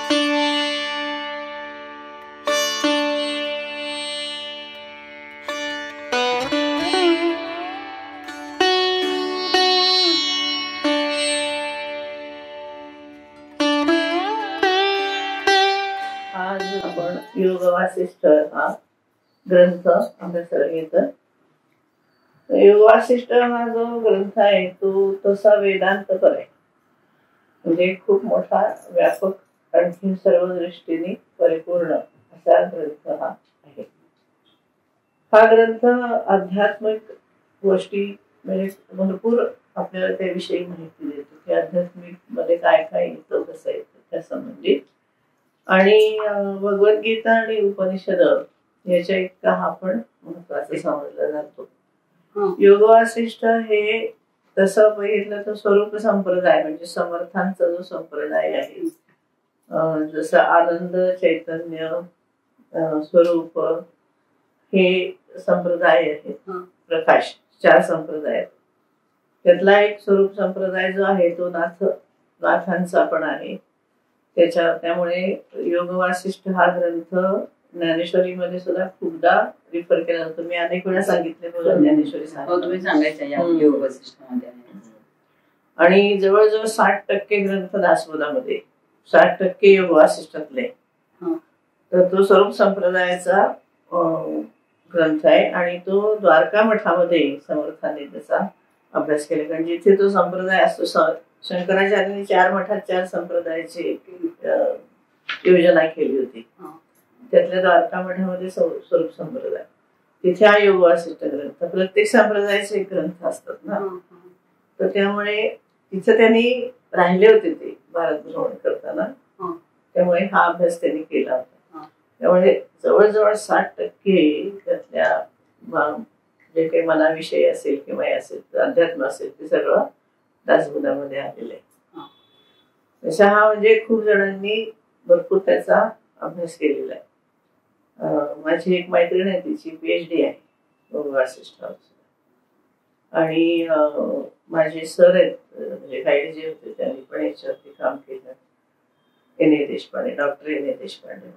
आज आपण योग वासिष्ठ हा ग्रंथ अभ्यासाला घेतो. योग वासिष्ठ हा जो ग्रंथ आहे तो तसा वेदांतपर आहे, म्हणजे खूप मोठा व्यापक आणखी सर्व दृष्टीने परिपूर्ण असा ग्रंथ हा आहे. हा ग्रंथ आध्यात्मिक गोष्टी म्हणजे भरपूर आपल्याला त्याविषयी माहिती देतो की आध्यात्मिक मध्ये काय काय येतं, कसं येतं त्या संबंधित. आणि भगवद्गीता आणि उपनिषद याच्या इतका हा पण महत्वाचा समजला जातो. योग वासिष्ठ हे तसं बघितलं तर स्वरूप संप्रदाय म्हणजे समर्थांचा जो संप्रदाय आहे, जसं आनंद चैतन्य स्वरूप हे संप्रदाय आहेत, प्रकाश 4 संप्रदाय आहेत. त्यातला एक स्वरूप संप्रदाय जो आहे तो नाथांचा पण आहे. त्यामुळे योग वासिष्ठ हा ग्रंथ ज्ञानेश्वरीमध्ये सुद्धा खूपदा रिफर केला जातो. मी अनेक वेळा सांगितले बघा ज्ञानेश्वरी तुम्ही सांगायचं योग वासिष्ठामध्ये. आणि जवळजवळ 60% ग्रंथ दासबोधामध्ये, 60% योग वासिष्ठातले. तर तो स्वरूप संप्रदायाचा ग्रंथ आहे आणि तो द्वारका मठामध्ये समर्थांनी त्याचा अभ्यास केला. कारण जिथे तो संप्रदाय असतो, शंकराचार्यांनी 4 मठात 4 संप्रदायाची योजना केली होती. त्यातल्या द्वारका मठामध्ये स्वरूप संप्रदाय, तिथे हा योग वासिष्ठ ग्रंथ. प्रत्येक संप्रदायाचे एक ग्रंथ असतात ना, तर त्यामुळे तिथे त्यांनी राहिले होते ते भारत भ्रमण करताना, त्यामुळे हा अभ्यास त्यांनी केला होता. त्यामुळे जवळजवळ 60% त्यातल्या जे काही मनाविषयी असेल किंवा असेल अध्यात्म असेल ते सगळं दासबोधामध्ये आलेलं आहे. तसा हा म्हणजे खूप जणांनी भरपूर त्याचा अभ्यास केलेला आहे. माझी एक मैत्रीण आहे, तिची PhD आहे योग वासिष्ठावर. आणि माझे सर आहेत म्हणजे गाईड जे होते त्यांनी पण याच्यावरती काम केलं. N.A. Deshpande, doctor N.A. Deshpande.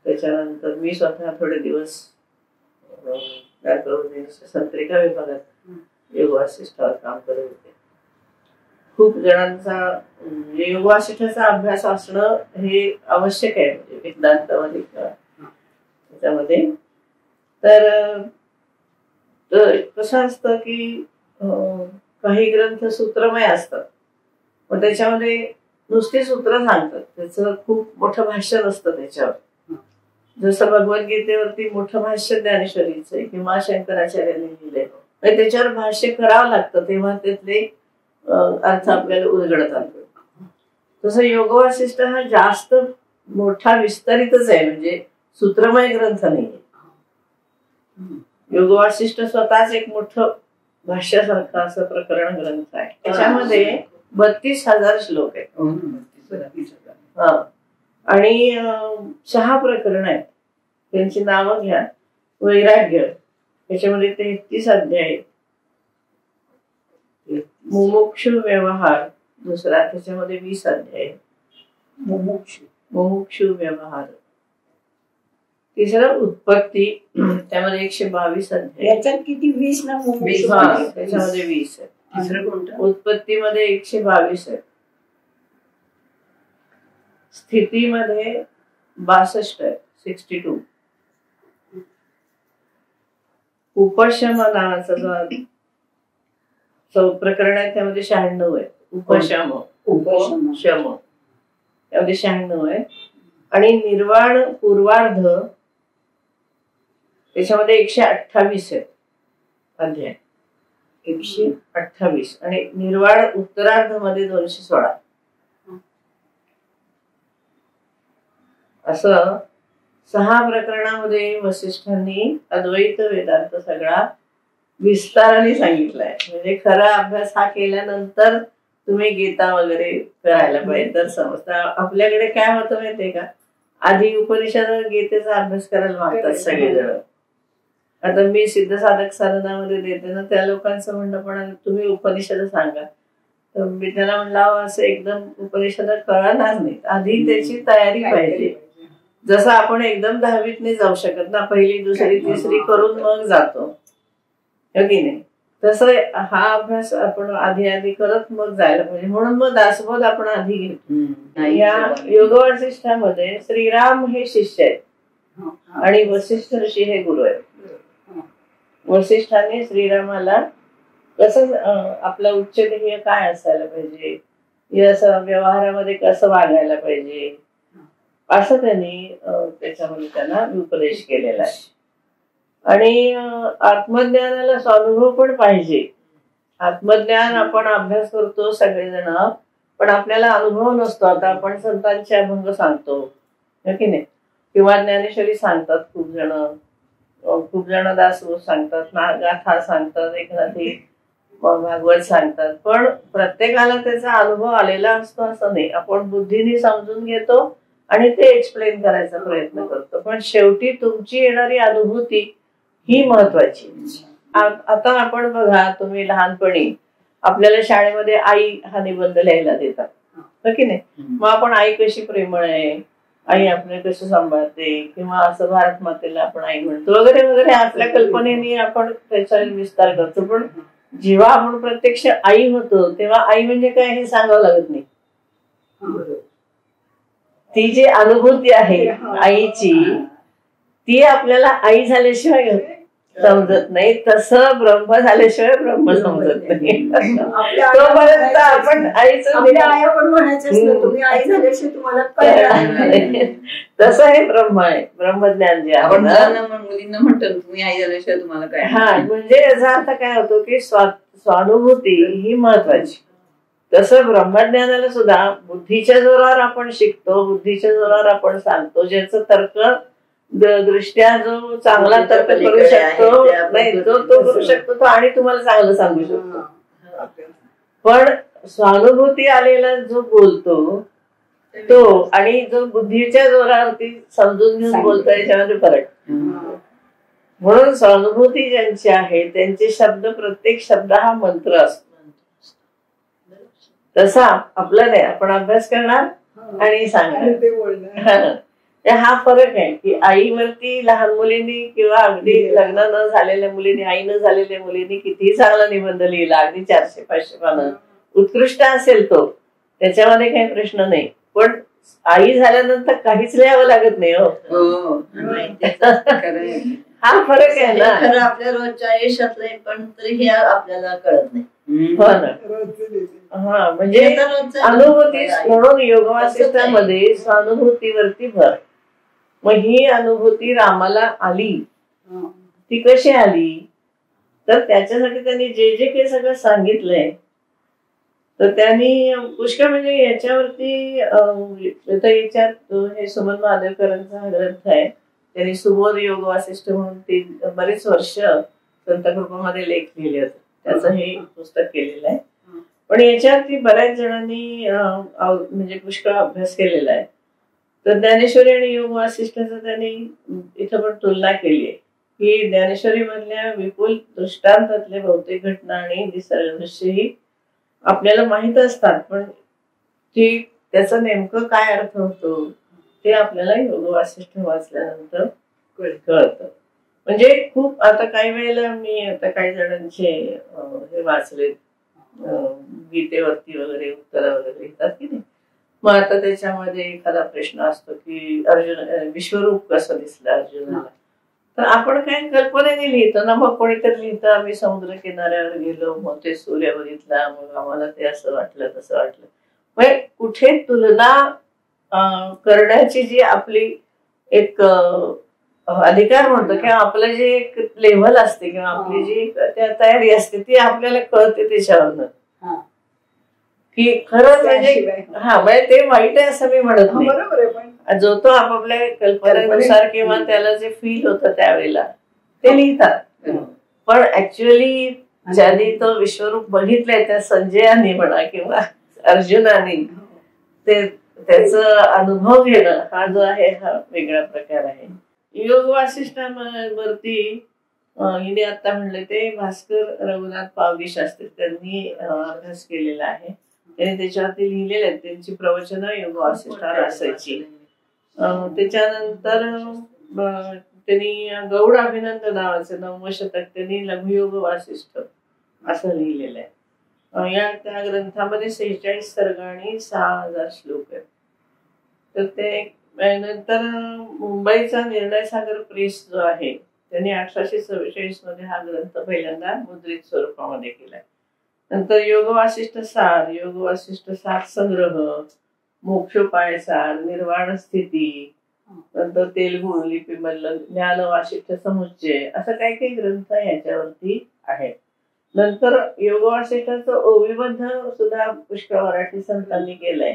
त्याच्यानंतर मी स्वतः थोडे दिवस संत्रिका विभागात योग वासिष्ठावर काम करत होते. खूप जणांचा योग वासिष्ठाचा अभ्यास असणं हे आवश्यक आहे म्हणजे वेदांतामध्ये त्याच्यामध्ये. तर कसं असतं की काही ग्रंथ सूत्रमय असतात, पण त्याच्यामध्ये नुसती सूत्र सांगतात, त्याचं खूप मोठं भाष्य नसतं त्याच्यावर. जसं भगवद्गीतेवरती मोठं भाष्य ज्ञानेश्वरीचं आहे किंवा शंकराचार्यांनी लिहिलंय, त्याच्यावर भाष्य करावं लागतं तेव्हा त्यातले अर्थ आपल्याला उलगडतात. तसं योग वासिष्ठ हा जास्त मोठा विस्तारितच आहे, म्हणजे सूत्रमय ग्रंथ नाही. योग वासिष्ठ स्वतःच एक मोठं भाष्यासारखं असं प्रकरण ग्रंथ आहे. त्याच्यामध्ये 32,000 श्लोक आहेत. आणि 6 प्रकरण आहेत, त्यांची नावं घ्या. वैराग्य, त्याच्यामध्ये 33 अध्याय आहेत. मुमुक्षु व्यवहार दुसरा, त्याच्यामध्ये 20 अध्याय आहेत. मुमुक्षु व्यवहार. तिसरा उत्पत्ती, त्यामध्ये 122 अध्याय. याच्यात किती 20 ना? त्याच्यामध्ये 20 आहे. तिसरं कोणतं? उत्पत्तीमध्ये 122 आहे. स्थितीमध्ये 62 आहे, 62. उपशम नावाचा जो प्रकरण आहे त्यामध्ये 96 आहे. उपशम त्यामध्ये 96 आहे. आणि निर्वाण पूर्वार्ध त्याच्यामध्ये 128 आहे अध्याय, 128. आणि निर्वाण उत्तरार्ध मध्ये 216. असं 6 प्रकरणामध्ये वसिष्ठांनी अद्वैत वेदांत सगळा विस्ताराने सांगितलाय. म्हणजे खरा अभ्यास हा केल्यानंतर तुम्ही गीता वगैरे करायला पाहिजे तर समजता. आपल्याकडे काय होतं माहितीये का, आधी उपनिषद गीतेचा अभ्यास करायला मागतात सगळेजण. आता मी सिद्ध साधक साधनामध्ये देते ना, त्या लोकांचं म्हणणं पण तुम्ही उपनिषद सांगा. तर मी त्याला म्हणलं असं एकदम उपनिषद कळणार नाही, आधी त्याची तयारी पाहिजे. जसं आपण एकदम 10वीत नाही जाऊ शकत ना, पहिली दुसरी तिसरी करून मग जातो की नाही, तसं हा अभ्यास आपण आधी करत मग जायला पाहिजे. म्हणून मग दासबोध आपण आधी घेतो. या योग वासिष्ठामध्ये श्रीराम हे शिष्य आहेत आणि वसिष्ठ ऋषी हे गुरु आहेत. वसिष्ठाने श्रीरामाला कसं आपलं उच्च ध्येय काय असायला पाहिजे, या व्यवहारामध्ये कसं वागायला पाहिजे, असं त्यांनी त्याच्यामध्ये त्यांना उपदेश केलेला आहे. आणि आत्मज्ञानाला स्वानुभव पण पाहिजे. आत्मज्ञान आपण अभ्यास करतो सगळेजण, पण आपल्याला अनुभव नसतो. आता आपण संतांचे अभंग सांगतो की नाही, किंवा ज्ञानेश्वरी सांगतात खूप जण दासबोध सांगतात, गाथा सांगतात, एखादी भागवत सांगतात, पण प्रत्येकाला त्याचा अनुभव आलेला असतो असं नाही. आपण बुद्धीने समजून घेतो आणि ते एक्सप्लेन करायचा प्रयत्न करतो, पण शेवटी तुमची येणारी अनुभूती ही महत्वाची. आता आपण बघा, तुम्ही लहानपणी आपल्याला शाळेमध्ये आई हा निबंध लिहायला देतात की नाही, मग आपण आई कशी प्रेमळ आहे, आई आपल्याला कसं सांभाळते, किंवा असं भारत मातेला आपण आई म्हणतो वगैरे वगैरे, आपल्या कल्पनेने आपण त्याचा विस्तार करतो. पण जेव्हा आपण प्रत्यक्ष आई होतो तेव्हा आई म्हणजे काय हे सांगावं लागत नाही. ती जी अनुभूती आहे आईची, ती आपल्याला आई झाल्याशिवाय समजत नाही. तसं ब्रह्म झाल्याशिवाय ब्रह्म समजत नाही. तोपर्यंत आपण आईचं तसं हे ब्रह्म आहे, ब्रह्मज्ञान जे आपण मुलींना म्हणतो तुम्ही आई झाल्याशिवाय तुम्हाला काय. हा, म्हणजे याचा अर्थ काय होतो की स्वानुभूती ही महत्वाची. तसं ब्रह्मज्ञानाला सुद्धा बुद्धीच्या जोरावर आपण शिकतो, बुद्धीच्या जोरावर आपण सांगतो. ज्याचं तर्क दृष्ट्या जो चांगला तर्क करू शकतो नाही तो करू शकतो तो, आणि तुम्हाला चांगलं सांगू शकतो. पण स्वानुभूती आलेला जो बोलतो तो आणि जो बुद्धीच्या जोरावरती समजून घेऊन बोलतो याच्यामध्ये फरक. म्हणून स्वानुभूती ज्यांची आहे त्यांचे शब्द, प्रत्येक शब्द हा मंत्र असतो. तसा आपला नाही, आपण अभ्यास करणार आणि सांगणार. हा फरक आहे की आईवरती लहान मुलींनी किंवा अगदी लग्न न झालेल्या मुलींनी, आई न झालेल्या मुलींनी कितीही चांगला निबंध लिहिला, अगदी 400-500 पानं, उत्कृष्ट असेल तो, त्याच्यामध्ये काही प्रश्न नाही. पण आई झाल्यानंतर काहीच लिहावं लागत नाही. हो, हा फरक आहे ना. खरं आपल्या रोजच्या आयुष्यातलं, पण तरी आपल्याला कळत नाही. हो ना. हा, म्हणजे अनुभूती. म्हणून योग वासिष्ठामध्ये स्वानुभूतीवरती भर. मग ही अनुभूती रामाला आली, ती कशी आली, तर त्याच्यासाठी त्यांनी जे जे काही सगळं सांगितलंय, तर त्यांनी पुष्कळ, म्हणजे याच्यावरती याच्यात हे सुमन महादेवकरांचा हा ग्रंथ आहे. त्यांनी सुबोध योग वासिष्ठ म्हणून बरेच वर्ष संतकृपामध्ये लेख लिहिले होते, त्याचं हे पुस्तक केलेलं आहे. पण याच्यावरती बऱ्याच जणांनी म्हणजे पुष्कळ अभ्यास केलेला आहे. तर ज्ञानेश्वरी आणि योग वासिष्ठाचं त्यांनी इथं पण तुलना केली आहे की ज्ञानेश्वरी मधल्या विपुल दृष्टांतातले बहुतेक घटना आणि दृश्यही आपल्याला माहित असतात, पण त्याचा नेमकं काय अर्थ होतो ते आपल्याला योग वासिष्ठ वाचल्यानंतर कळतं. म्हणजे खूप आता काही वेळेला मी आता काही जणांचे हे वाचले, गीतेवरती वगैरे उत्तर वगैरे येतात की नाही. मग आता त्याच्यामध्ये एखादा प्रश्न असतो की अर्जुन विश्वरूप कसं दिसलं अर्जुनाला, तर आपण काही कल्पनेने लिहितो ना. मग कोणीतरी लिहितं आम्ही समुद्र किनाऱ्यावर गेलो, मग ते सूर्य बघितला, मग आम्हाला ते असं वाटलं तसं वाटलं. म्हणजे कुठे तुलना करण्याची जी आपली एक अधिकार म्हणतो किंवा आपलं जे एक लेव्हल असते किंवा आपली जी तयारी असते ती आपल्याला कळते त्याच्यावरनं की खरंच म्हणजे म्हणजे ते वाईट आहे असं मी म्हणत नाही. बरोबर आहे, पण जो तो आपापल्या कल्पनेनुसार किंवा त्याला जे फील होतं त्यावेळेला ते लिहितात. पण ऍक्च्युअली ज्यांनी तो विश्वरूप बघितलंय त्या संजयाने म्हणा किंवा अर्जुनाने ते त्याचा अनुभव घेणं हा जो आहे हा वेगळा प्रकार आहे. योग वासिष्ठावरती हिने आता म्हणले ते भास्कर रघुनाथ पावगी शास्त्री त्यांनी अभ्यास केलेला आहे. त्यांनी त्याच्यावरती लिहिलेले आहेत, त्यांची प्रवचन योग वासिष्ठावर असायची. त्याच्यानंतर त्यांनी गौड अभिनंद नावाचं 9वं शतक त्यांनी लघुयोग वासिष्ठ असं लिहिलेलं आहे. या त्या ग्रंथामध्ये 46 सर्ग आणि 6000 श्लोक आहेत. तर ते नंतर मुंबईचा निर्णय सागर प्रेस जो आहे त्यांनी 1844 मध्ये हा ग्रंथ पहिल्यांदा मुद्रित स्वरूपामध्ये केलाय. नंतर योग वासिष्ठ सार, योग वासिष्ठ सार संग्रह, मोक्षोपाय सार, निर्वाण स्थिती, नंतर तेलुगू लिपीमधलं ज्ञान वासिष्ठ समुच्चय, असं काही काही ग्रंथ याच्यावरती आहेत. नंतर योग वासिष्ठाचं ओविबद्ध सुद्धा पुष्कळ मराठी संतांनी केलंय.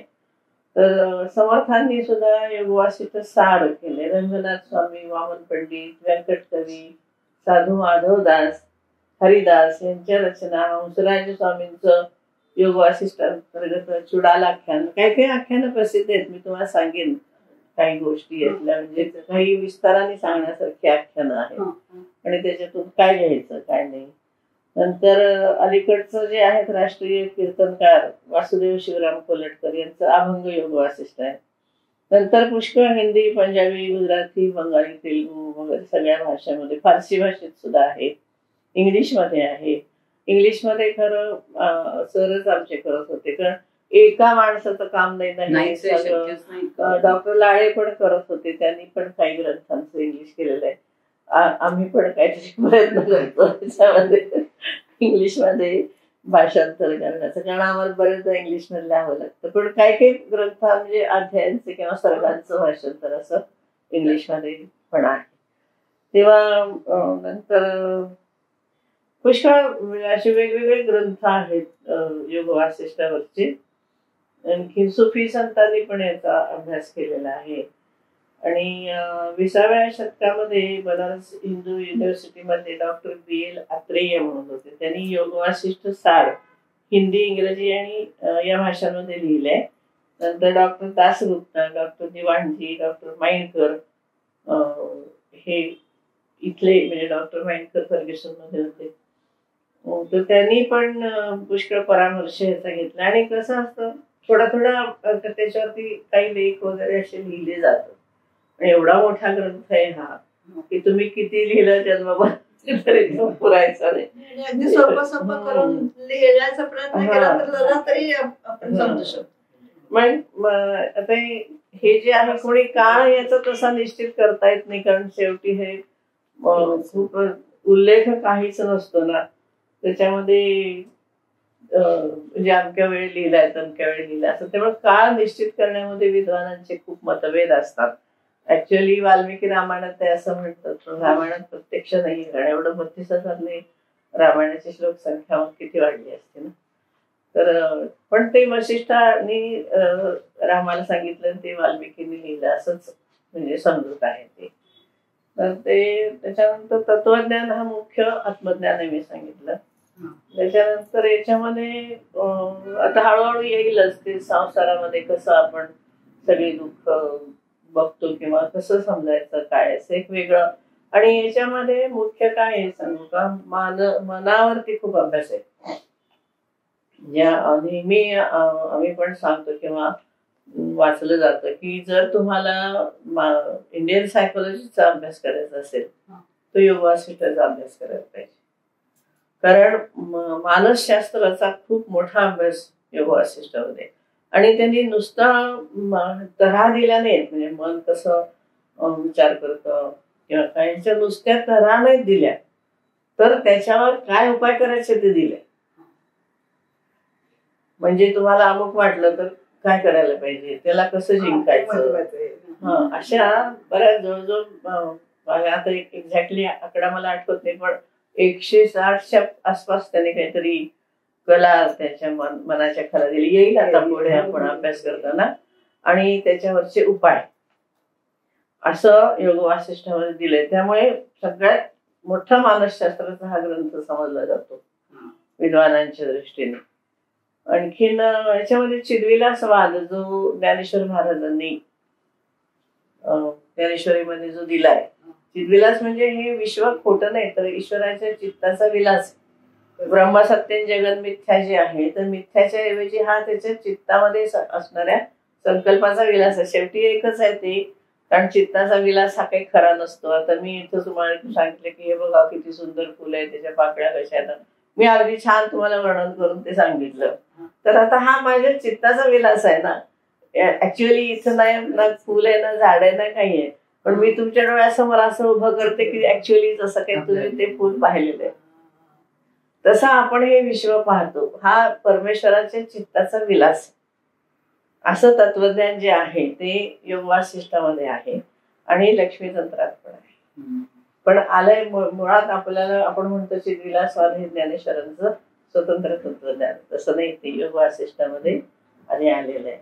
तर समर्थांनी सुद्धा योग वासिष्ठ सार केले. रंगनाथ स्वामी, वामन पंडित, व्यंकटकवी, साधू माधवदास, हरिदास यांच्या रचना, हंसराज स्वामींचं योग वासिष्ठांतर्गत चुडाल आख्यान, काही काही आख्यानं प्रसिद्ध आहेत. मी तुम्हाला सांगेन काही गोष्टी यातल्या, म्हणजे काही विस्ताराने सांगण्यासारखी आख्यानं आहेत आणि त्याच्यातून काय घ्यायचं काय नाही. नंतर अलीकडचं जे आहेत राष्ट्रीय कीर्तनकार वासुदेव शिवराम कोलटकर यांचं अभंग योग वासिष्ठ आहे. नंतर पुष्कळ हिंदी, पंजाबी, गुजराती, बंगाली, तेलुगू वगैरे सगळ्या भाषांमध्ये, फारसी भाषेत सुद्धा आहे, इंग्लिशमध्ये आहे. इंग्लिशमध्ये खरं सरच आमचे करत होते, कारण एका माणसाचं काम नाही. डॉक्टर लाळे पण करत होते, त्यांनी पण काही ग्रंथांचं इंग्लिश केलेलं आहे. आम्ही पण काहीतरी प्रयत्न करतो त्याच्यामध्ये इंग्लिशमध्ये भाषांतर करण्याचं, कारण आम्हाला बरेचदा इंग्लिश मध्ये लिहावं लागतं. पण काही काही ग्रंथ म्हणजे अध्यायांचे किंवा सर्गांचं भाषांतर असं इंग्लिशमध्ये पण आहे. तेव्हा नंतर पुष्कळ असे वेगवेगळे ग्रंथ आहेत योग वासिष्ठावरचे. आणखी सुफी संतांनी पण याचा अभ्यास केलेला आहे. आणि 20व्या शतकामध्ये बनारस हिंदू युनिव्हर्सिटीमध्ये डॉक्टर BL आत्रेय म्हणून होते, त्यांनी योग वासिष्ठ सार हिंदी, इंग्रजी आणि या भाषांमध्ये लिहिलंय. नंतर डॉक्टर दासगुप्ता, डॉक्टर दिवाणजी, डॉक्टर माइंडकर, हे इथले म्हणजे डॉक्टर माइंडकर फर्ग्युसन मध्ये होते. तर त्यांनी पण पुष्कळ परामर्श याचा घेतला. आणि कसं असतं, थोडा थोडा त्याच्यावरती काही लेख वगैरे असे लिहिले जातात. एवढा मोठा ग्रंथ आहे हा की तुम्ही किती लिहिलं त्यात बाबा तरी पुरायचा नाही. अगदी सोपं सोपं करून लिहिण्याचा प्रयत्न केला तर जरा तरी आपण समजू शकतो. मग आता हे जे आहे कोणी काळ याचा तसा निश्चित करता येत नाही, कारण शेवटी हे खूप उल्लेख काहीच नसतो ना त्याच्यामध्ये, म्हणजे अमक्या वेळी लिहिलाय तमक्या वेळी लिहिलाय असं. त्यामुळे काळ निश्चित करण्यामध्ये विद्वानांचे खूप मतभेद असतात. ऍक्च्युअली वाल्मिकी रामायणात आहे असं म्हणतात, पण रामायणात प्रत्यक्ष नाही, कारण एवढं 32,000 रामायणाची श्लोक संख्या मग किती वाढली असते ना. तर पण ते वशिष्ठांनी रामाला सांगितलं, ते वाल्मिकींनी लिहिलं असंच म्हणजे समजत आहे ते. तर ते त्याच्यानंतर तत्वज्ञान हा मुख्य आत्मज्ञान आहे मी सांगितलं. त्याच्यानंतर याच्यामध्ये आता हळूहळू येईलच ते संसारामध्ये कसं आपण सगळी दुःख बघतो किंवा कसं समजायचं काय असं एक वेगळं. आणि याच्यामध्ये मुख्य काय आहे सांगू का, मनावरती खूप अभ्यास आहे. ज्या नेहमी आम्ही पण सांगतो किंवा वाचलं जातं की जर तुम्हाला इंडियन सायकोलॉजीचा अभ्यास करायचा असेल तर योग वासिष्ठाचा अभ्यास करायला पाहिजे, कारण मानसशास्त्राचा खूप मोठा अभ्यास योग वासिष्ठामध्ये. आणि त्यांनी नुसता तऱ्हा दिल्या नाहीत, म्हणजे मन कसं विचार करतं किंवा काहीच्या नुसत्या तऱ्हा नाहीत दिल्या, तर त्याच्यावर काय उपाय करायचे ते दिले. म्हणजे तुम्हाला अमुक वाटलं तर काय करायला पाहिजे, त्याला कसं जिंकायचं, अशा बऱ्याच जवळजवळ आता एक्झॅक्टली आकडा मला आठवत नाही, पण 160च्या आसपास त्याने काहीतरी कला त्याच्या मनाच्या खरा दिली. येईल आता पुढे आपण अभ्यास करताना. आणि त्याच्यावरचे उपाय असं योग वासिष्ठामध्ये दिलंय. त्यामुळे सगळ्यात मोठा मानसशास्त्राचा हा ग्रंथ समजला जातो विद्वानांच्या दृष्टीने. आणखीन याच्यामध्ये चिडविलास वाद जो ज्ञानेश्वर महाराजांनी ज्ञानेश्वरीमध्ये जो दिलाय, चिद्विलास म्हणजे हे विश्व खोटं नाही तर ईश्वराच्या चित्ताचा विलास. ब्रह्मसत्य जगन मिथ्या जे आहे तर मिथ्याच्या ऐवजी हा त्याच्या चित्तामध्ये असणाऱ्या संकल्पाचा विलास आहे. शेवटी एकच आहे ते, कारण चित्ताचा विलास हा काही खरा नसतो. आता मी इथं तुम्हाला सांगितलं की हे बघा किती सुंदर फुल आहे, त्याच्या पाकळ्या कशा आहेत, मी अगदी छान तुम्हाला वर्णन करून ते सांगितलं. तर आता हा माझ्या चित्ताचा विलास आहे ना. ऍक्च्युअली इथं नाही ना फुल आहे ना झाड आहे ना काही आहे, पण मी तुमच्या डोळ्यासमोर असं उभं करते की ऍक्च्युअली जसं काही तुम्ही ते फुल पाहिलेलं आहे तसं आपण हे विश्व पाहतो. हा परमेश्वराच्या चित्ताचा विलास. असं तत्वज्ञान जे आहे ते योग वासिष्ठामध्ये आहे आणि लक्ष्मी तंत्रात पण आहे. पण आलंय मुळात आपल्याला, आपण म्हणतो चिद्विलासवाद हे ज्ञानेश्वरांचं स्वतंत्र तत्वज्ञान, तसं नाही, ते योग वासिष्ठामध्ये आधी आलेलं आहे.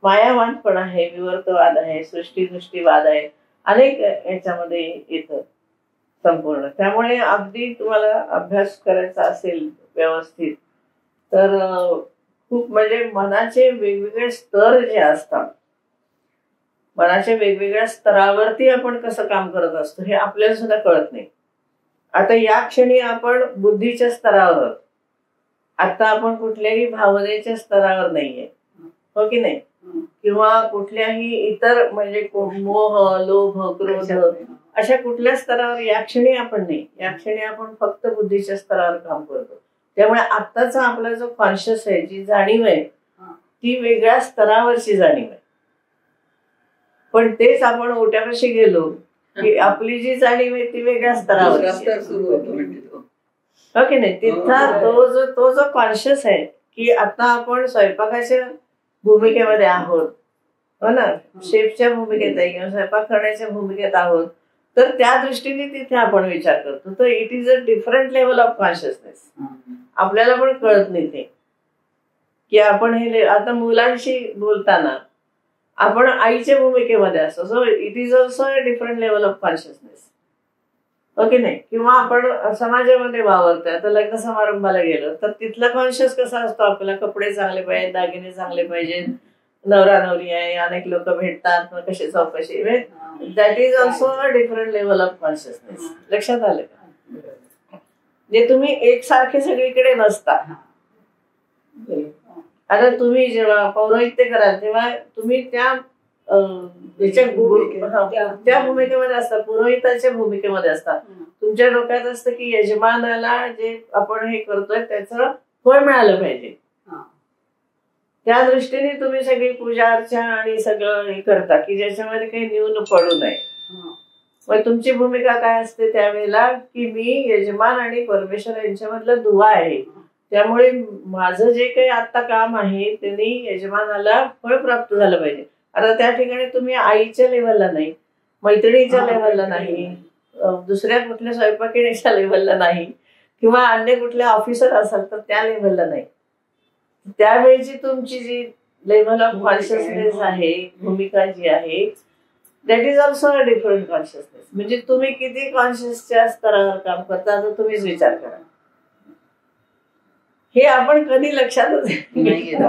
मायावाद पण आहे, विवर्तवाद आहे, सृष्टीदृष्टीवाद आहे, अनेक याच्यामध्ये येतं संपूर्ण. त्यामुळे अगदी तुम्हाला अभ्यास करायचा असेल व्यवस्थित तर खूप म्हणजे मनाचे वेगवेगळे स्तर जे असतात, मनाच्या वेगवेगळ्या स्तरावरती आपण कसं काम करत असतो हे आपल्याला सुद्धा कळत नाही. आता या क्षणी आपण बुद्धीच्या स्तरावर, आता आपण कुठल्याही भावनेच्या स्तरावर नाहीये, हो की नाही, किंवा कुठल्याही इतर म्हणजे मोह लोभ क्रोध अशा कुठल्या स्तरावर या क्षणी आपण नाही. या क्षणी आपण फक्त बुद्धीच्या स्तरावर काम करतो. त्यामुळे आत्ताचा आपला जो कॉन्शियस आहे, जी जाणीव आहे ती वेगळ्या स्तरावरची जाणीव आहे. पण तेच आपण ओट्यापाशी गेलो की आपली जी जाणीव आहे ती वेगळ्या स्तरावरची, हो की नाही. तिथं तो जो कॉन्शियस आहे की आता आपण स्वयंपाकाच्या भूमिकेमध्ये आहोत, हो ना, शेफच्या भूमिकेत आहे किंवा स्वयंपाक करण्याच्या भूमिकेत आहोत, तर त्या दृष्टीने तिथे आपण विचार करतो. तर it is a different level of consciousness. आपल्याला पण कळत नाही ते की आपण हे आता मुलांशी बोलताना आपण आईच्या भूमिकेमध्ये असतो. So it is also a different level of consciousness, okay नाही. किंवा आपण समाजामध्ये वावरतोय, आता लग्न समारंभाला गेलो तर तिथला कॉन्शियस कसा असतो आपला, कपडे चांगले पाहिजे, दागिने चांगले पाहिजे, नवरा नवरी आहे, अनेक लोक भेटतात, मग कसे चौकशी, that is also a different level of consciousness. लक्षात आलं का? जे तुम्ही एकसारखे सगळीकडे नसता. आता तुम्ही जेव्हा पौरोहित्य कराल तेव्हा तुम्ही त्या भूमिकेमध्ये असतात, पुरोहिताच्या भूमिकेमध्ये असतात. तुमच्या डोक्यात असतं की यजमानाला जे आपण हे करतोय त्याचं फळ मिळालं पाहिजे. त्या दृष्टीने तुम्ही सगळी पूजा अर्चा आणि सगळं हे करता की ज्याच्यामध्ये काही न्यून पडू नये. मग तुमची भूमिका काय असते त्यावेळेला की मी यजमान आणि परमेश्वर यांच्यामधला दुवा आहे, त्यामुळे माझं जे काही आता काम आहे त्यांनी यजमानाला फळ प्राप्त झालं पाहिजे. आता त्या ठिकाणी तुम्ही आईच्या लेवलला नाही, मैत्रिणीच्या लेवलला नाही, दुसऱ्या कुठल्या स्वयंपाकिणीच्या लेवलला नाही, किंवा अन्य कुठल्या ऑफिसर असाल तर त्या लेवलला नाही. त्यावेळेची तुमची जी लेवल ऑफ कॉन्शियसनेस आहे, भूमिका जी आहे, that is also a different consciousness. म्हणजे तुम्ही किती कॉन्शियसच्या स्तरावर काम करता आता तुम्हीच विचार करा. हे आपण कधी लक्षातच नाही घेत.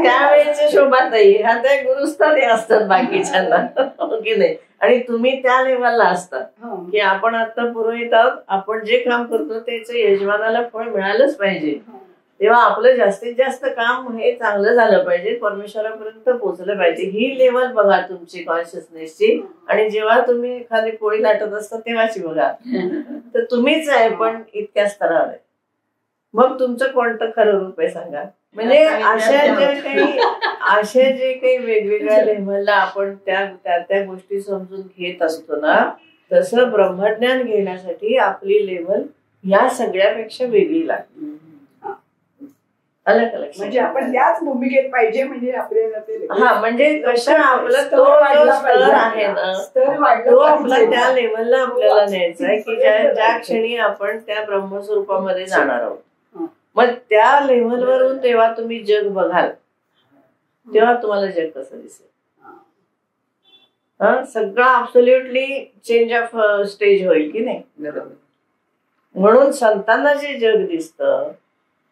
त्यावेळेच्या शोभाताई ह्या त्या गुरुस्थानी असतात बाकीच्यांना, की नाही, आणि तुम्ही त्या लेवलला असतात की आपण आता पुरोहित आहोत, आपण जे काम करतो त्याचं यजमानाला फळ मिळालंच पाहिजे. तेव्हा आपलं जास्तीत जास्त काम हे चांगलं झालं पाहिजे, परमेश्वरापर्यंत पोहोचलं पाहिजे. ही लेवल बघा तुमची कॉन्शियसनेसची. आणि जेव्हा तुम्ही एखादी पोळी लाटत असता तेव्हाची बघा, तर तुम्हीच आहे पण इतक्या स्तरावर आहे. मग तुमचं कोणतं खरं रूप आहे सांगा. म्हणजे अशा जे काही वेगवेगळ्या लेवलला आपण त्या गोष्टी समजून घेत असतो ना, तसं ब्रह्मज्ञान घेण्यासाठी आपली लेवल या सगळ्यापेक्षा वेगळी लागते. म्हणजे आपण त्याच भूमिकेत पाहिजे, म्हणजे आपल्याला म्हणजे कसं आपला तो स्तर आहे ना, तो आपला त्या लेवलला आपल्याला न्यायचा आहे की ज्या क्षणी आपण त्या ब्रह्मस्वरूपामध्ये जाणार आहोत. मग त्या लेवलवरून तेव्हा तुम्ही जग बघाल, तेव्हा तुम्हाला जग कसं दिसेल. सगळं ऍब्सोल्युटली चेंज ऑफ स्टेज होईल की नाही. म्हणून संतांना जे जग दिसतं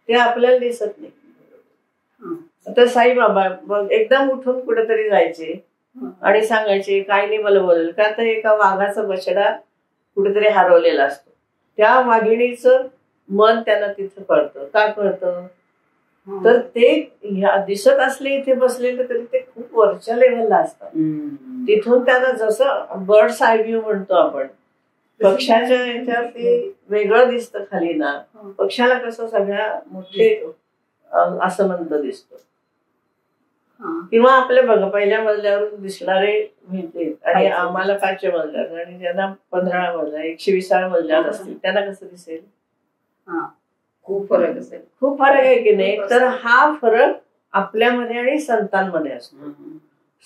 ते आपल्याला दिसत नाही. आता साईबाबा एकदम उठून कुठेतरी जायचे आणि सांगायचे काय नाही मला बोलेल का, तर एका वाघाचा बछडा कुठेतरी हरवलेला असतो. त्या वाघिणीचं मन त्यांना तिथं कळतं. का कळतं, तर ते दिसत असले इथे बसलेले तरी ते खूप वरच्या लेवलला असतात. तिथून त्यांना जसं बर्ड्स आय व्ह्यू म्हणतो आपण, पक्षाच्या याच्यावर ते वेगळं दिसतं खाली ना, पक्षाला कसं सगळ्या मोठे आसमंत दिसतो. किंवा आपल्या बघा पहिल्या मजल्यावर दिसणारे भिंती आणि आम्हाला 5व्या मजल्यावर आणि ज्यांना 15व्या मजला 120व्या मजल्यावर असतील त्यांना कसं दिसेल, खूप फरक असेल. खूप फरक आहे की नाही. तर हा फरक आपल्यामध्ये आणि संतांमध्ये असतो.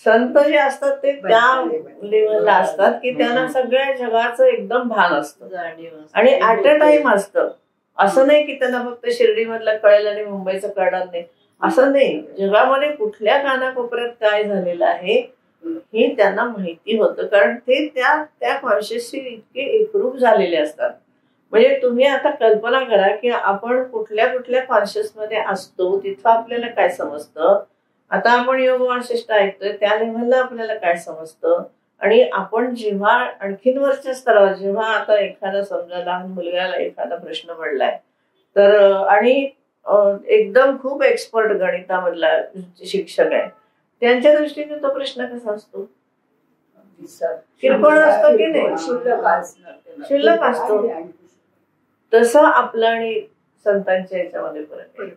संत जे असतात ते त्या लेवलला असतात की त्यांना सगळ्या जगाचं एकदम भान असतं आणि ऍट अ टाइम असतं. असं नाही की त्यांना फक्त शिर्डीमधलं कळेल आणि मुंबईचं कळणार नाही, असं नाही. जगामध्ये कुठल्या कानाकोपऱ्यात काय झालेलं आहे हे त्यांना माहिती होतं, कारण ते त्या कॉन्शियसशी इतके एकरूप झालेले असतात. म्हणजे तुम्ही आता कल्पना करा की आपण कुठल्या कुठल्या कॉन्शियस मध्ये असतो, तिथं आपल्याला काय समजतं. आता आपण योग वासिष्ठ ऐकतोय त्या लेव्हलला आपल्याला काय समजतं. आणि आपण जेव्हा आणखीन वरच्या स्तरावर, जेव्हा आता एखादा समजा लहान मुलगाला एखादा प्रश्न पडलाय तर आणि एकदम खूप एक्सपर्ट गणितामधला शिक्षक आहे, त्यांच्या दृष्टीने तो प्रश्न कसा असतो, किरकोळ असतो की नाही, शिल्लक असतो. तसं आपलं आणि संतांच्या याच्यामध्ये फरक आहे.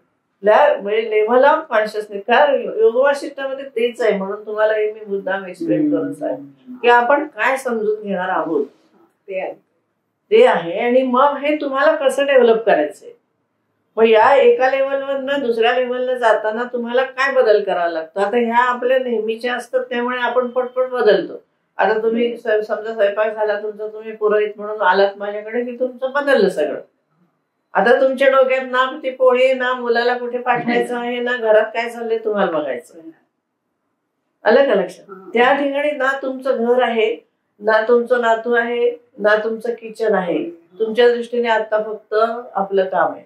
म्हणजे लेव्हल ऑफ कॉन्शियसनेस. कारण योग वासिष्ठामध्ये तेच आहे, म्हणून तुम्हाला हे मी मुद्दाम एक्सप्लेन करून सांग की आपण काय समजून घेणार आहोत ते आहे आणि मग हे तुम्हाला कसं डेव्हलप करायचंय. मग या एका लेव्हलवरनं दुसऱ्या लेव्हलला जाताना तुम्हाला काय बदल करावा लागतो. आता ह्या आपल्या नेहमीच्या असतात त्यामुळे आपण पटपट बदलतो. आता तुम्ही समजा स्वयंपाक झाला तुमचा, तुम्ही पुरोहित म्हणून आलात माझ्याकडे की तुमचं बदललं सगळं. आता तुमच्या डोक्यात ना ती पोळी, ना मुलाला कुठे पाठवायचं आहे, ना घरात काय चाललंय तुम्हाला बघायचं. आलं का लक्षात. त्या ठिकाणी ना तुमचं घर आहे, ना तुमचं नातू आहे, ना तुमचं किचन आहे. तुमच्या दृष्टीने आता फक्त आपलं काम आहे.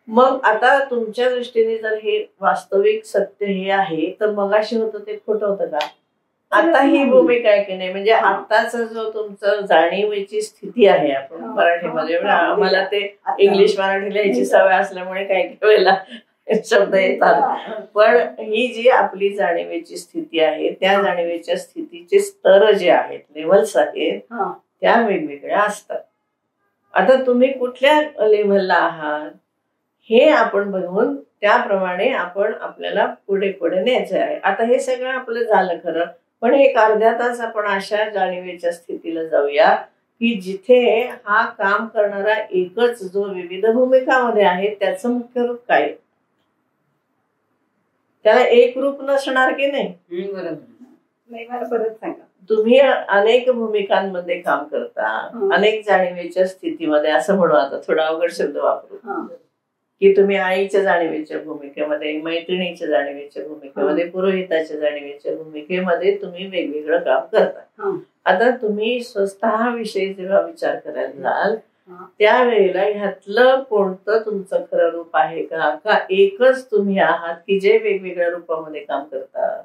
मग आता तुमच्या दृष्टीने जर हे वास्तविक सत्य हे आहे तर मगाशी होतं ते खोटं होतं का. आता ही भूमिका आहे की नाही, म्हणजे आताचा जो तुमचं जाणीवेची स्थिती आहे, आपण मराठीमध्ये आम्हाला ते इंग्लिश मराठी लिहायची सवय असल्यामुळे काही वेळेला शब्द येतात, पण ही जी आपली जाणीवेची स्थिती आहे त्या जाणीवेच्या स्थितीचे स्तर जे आहेत, लेव्हल्स आहेत, त्या वेगवेगळ्या असतात. आता तुम्ही कुठल्या लेव्हलला आहात हे आपण बघून त्याप्रमाणे आपण आपल्याला पुढे पुढे न्यायचं आहे. आता हे सगळं आपलं झालं खरं, पण एक अर्ध्या तास आपण अशा जाणीवेच्या स्थितीला जाऊया की जिथे हा काम करणारा एकच जो विविध भूमिकामध्ये आहे त्याचं मुख्य रूप काय, त्याला एक रूप नसणार की नाही. नाही, मला परत सांगा. तुम्ही अनेक भूमिकांमध्ये काम करता, अनेक जाणीवेच्या स्थितीमध्ये, असं म्हणू आता थोडा अवघड शब्द वापरू की तुम्ही आईच्या जाणीवेच्या भूमिकेमध्ये, मैत्रिणीच्या जाणीवेच्या भूमिकेमध्ये, पुरोहिताच्या जाणीवेच्या भूमिकेमध्ये तुम्ही वेगवेगळं काम करता. आता तुम्ही स्वतःविषयी जेव्हा विचार करायला जाल त्यावेळेला ह्यातलं कोणतं तुमचं खरं रूप आहे का एकच तुम्ही आहात की जे वेगवेगळ्या रूपामध्ये काम करता,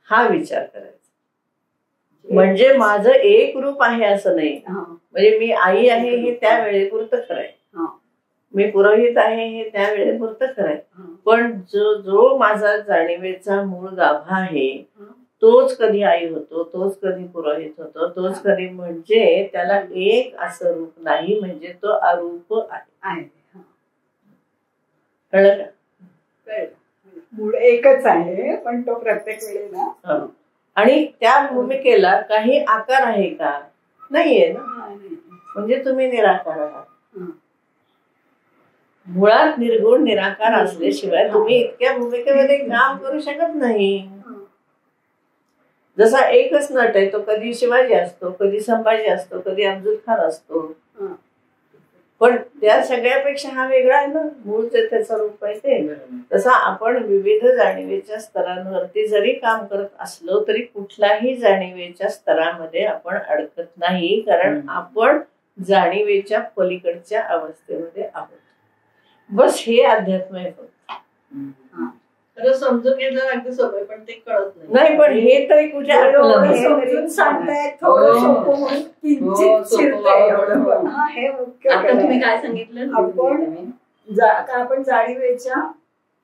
हा विचार करायचा. म्हणजे माझं एक रूप आहे असं नाही. म्हणजे मी आई आहे हे त्या वेळेपुरतं खरं आहे, मी पुरोहित आहे हे त्या वेळेपुरतं खरं आहे, पण जो माझा जाणीवेचा मूळ गाभा आहे तोच कधी आई होतो, तोच कधी पुरोहित होतो, तोच कधी, म्हणजे त्याला एक असं रूप नाही, म्हणजे तो अरूप आहे. कळलं का. मूळ एकच आहे पण तो प्रत्येक वेळेला. आणि त्या भूमिकेला काही आकार आहे का, नाहीये ना, म्हणजे तुम्ही निराकार आहात. मुळात निर्गुण निराकार असल्याशिवाय तुम्ही इतक्या भूमिकेमध्ये काम करू शकत नाही. जसा एकच नट आहे तो कधी शिवाजी असतो, कधी संभाजी असतो, कधी अफजल खान असतो, पण त्या सगळ्यापेक्षा हा वेगळा आहे ना, मूळ त्याचं रूप आहे ते. तसा आपण विविध जाणीवेच्या स्तरांवरती जरी काम करत असलो तरी कुठल्याही जाणीवेच्या स्तरामध्ये आपण अडकत नाही, कारण आपण जाणीवेच्या पलीकडच्या अवस्थेमध्ये आहोत. बस हे अध्यात्म आहे. खरं समजून घेतलं अगदी सोपं, पण ते कळत नाही. पण हे तरी कुठे समजून सांगतायत थोडं सोपं म्हणून किंचित शिरतंय एवढं पण. हे मुख्य आता तुम्ही काय सांगितलं, आपण जाणीवेच्या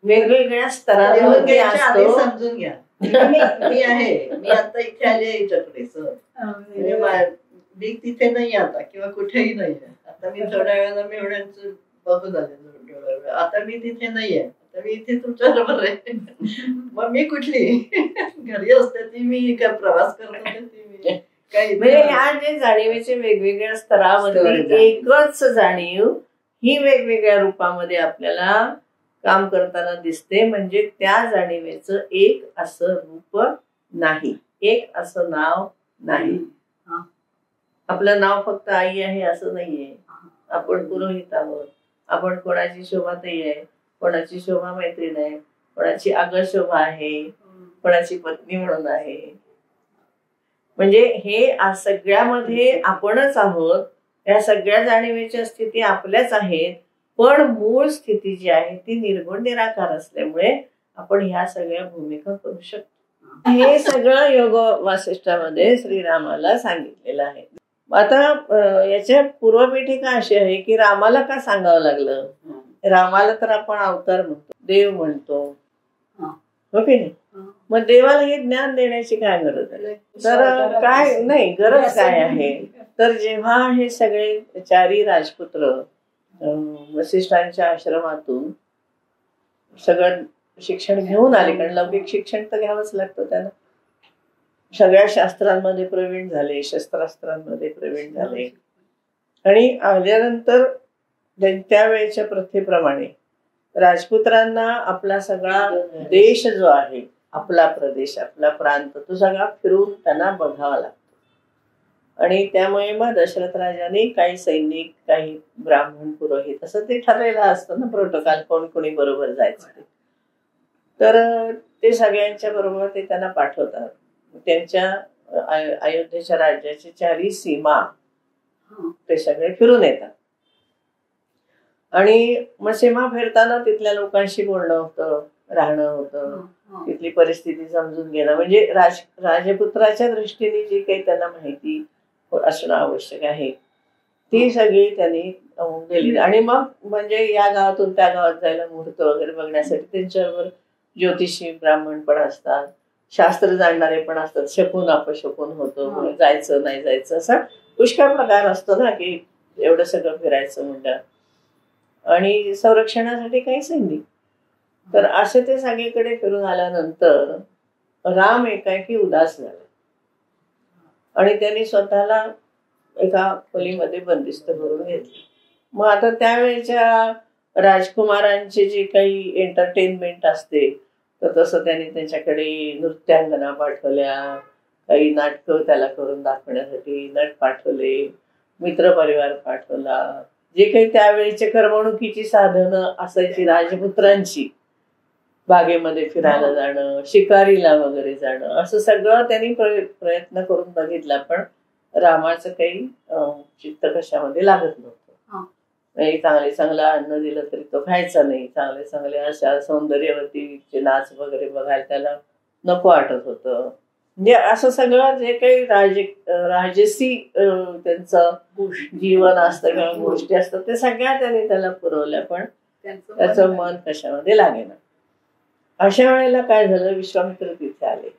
वेगवेगळ्या स्तरांवरती असतो. समजून घ्या. मी आहे, मी आता इथे आले याच्याकडे सर, मी तिथे नाही आता किंवा कुठेही नाही आहे. आता मी थोड्या वेळाला मेवण्यांचं बघून आले, आता मी तिथे नाहीये, आता मी इथे तुमच्या बरोबर आहे. मग मी कुठली घरी असते ती, मी काय प्रवास करत होते ती मी काही. म्हणजे ह्या जे जाणीवेचे वेगवेगळ्या स्तरामध्ये एकच जाणीव ही वेगवेगळ्या रूपामध्ये आपल्याला काम करताना दिसते. म्हणजे त्या जाणीवेचं एक असं रूप नाही, एक असं नाव नाही. आपलं नाव फक्त आई आहे असं नाहीये. आपण पुरोहित आहोत, आपण कोणाची शोभाताई आहे, कोणाची शोभा मैत्रीण आहे, कोणाची आगर शोभा आहे, कोणाची पत्नी म्हणून आहे. म्हणजे हे सगळ्यामध्ये आपणच आहोत. या सगळ्या जाणीवेच्या स्थिती आपल्याच आहेत. पण मूळ स्थिती जी आहे ती निर्गुण निराकार असल्यामुळे आपण ह्या सगळ्या भूमिका करू शकतो. हे सगळं योग वासिष्ठामध्ये श्रीरामाला सांगितलेलं आहे. आता याच्या पूर्वपीठिका अशी आहे की रामाला का सांगावं लागलं. रामाला तर आपण अवतार म्हणतो, देव म्हणतो, हो की नाही. मग देवाला हे ज्ञान देण्याची काय गरज आहे. तर काय नाही, गरज काय आहे. तर जेव्हा हे सगळे 4 राजपुत्र वसिष्ठांच्या आश्रमातून सगळं शिक्षण घेऊन आले, कारण लौकिक शिक्षण तर घ्यावंच लागतं त्यांना. सगळ्या शास्त्रांमध्ये प्रवीण झाले, शस्त्रास्त्रांमध्ये प्रवीण झाले. आणि आल्यानंतर त्यावेळेच्या प्रथेप्रमाणे राजपुत्रांना आपला सगळा देश जो आहे, आपला प्रदेश, आपला प्रांत, तो सगळा फिरून त्यांना बघावा लागतो. आणि त्यामुळे मग दशरथ राजाने काही सैनिक, काही ब्राह्मण, पुरोहित असं ते ठरलेलं असतं ना प्रोटोकॉल, कोण कोणी बरोबर जायचं ते. तर ते सगळ्यांच्या बरोबर ते त्यांना पाठवतात. त्यांच्या अयोध्येच्या राज्याची 4 सीमा ते सगळे फिरून येतात. आणि मग सीमा फिरताना तिथल्या लोकांशी बोलणं होतं, राहणं होतं, तिथली परिस्थिती समजून घेणं. म्हणजे राजपुत्राच्या दृष्टीने जी काही त्यांना माहिती असणं आवश्यक आहे ती सगळी त्यांनी दिली. आणि मग म्हणजे या गावातून त्या गावात जायला मुहूर्त वगैरे बघण्यासाठी त्यांच्याबरोबर ज्योतिषी ब्राह्मण पण असतात, शास्त्र जाणणारे पण असतात. शकून अपशकून होतं, जायचं नाही जायचं असा पुष्कळ प्रकार असतो ना की एवढं सगळं फिरायचं म्हणलं. आणि संरक्षणासाठी काही सैनिक. तर असे ते सगळीकडे फिरून आल्यानंतर राम एकाएकी उदास झाला आणि त्यांनी स्वतःला एका खोलीमध्ये बंदिस्त करून घेतले. मग आता त्यावेळेच्या राजकुमारांची जी काही एंटरटेनमेंट असते तर तसं त्यांनी त्यांच्याकडे नृत्यांगना पाठवल्या, काही नाटकं त्याला करून दाखवण्यासाठी नट पाठवले, मित्रपरिवार पाठवला. जे काही त्यावेळीचे करमणुकीची साधनं असायची राजपुत्रांची, बागेमध्ये फिरायला जाणं, शिकारीला वगैरे जाणं, असं सगळं त्यांनी प्रयत्न करून बघितला. पण रामाचं काही चित्त कशामध्ये लागत नव्हतं. चांगले चांगलं अन्न दिलं तरी तो खायचा नाही. चांगले चांगले अशा सौंदर्यवतीचे नाच वगैरे बघायला त्याला नको वाटत होतं. म्हणजे असं सगळं जे काही राजसी त्यांचं जीवन असतं किंवा गोष्टी असतात ते सगळ्या त्याने त्याला पुरवल्या, पण त्याचं मन कशामध्ये लागेना. अशा वेळेला काय झालं, विश्वामित्र तिथे आले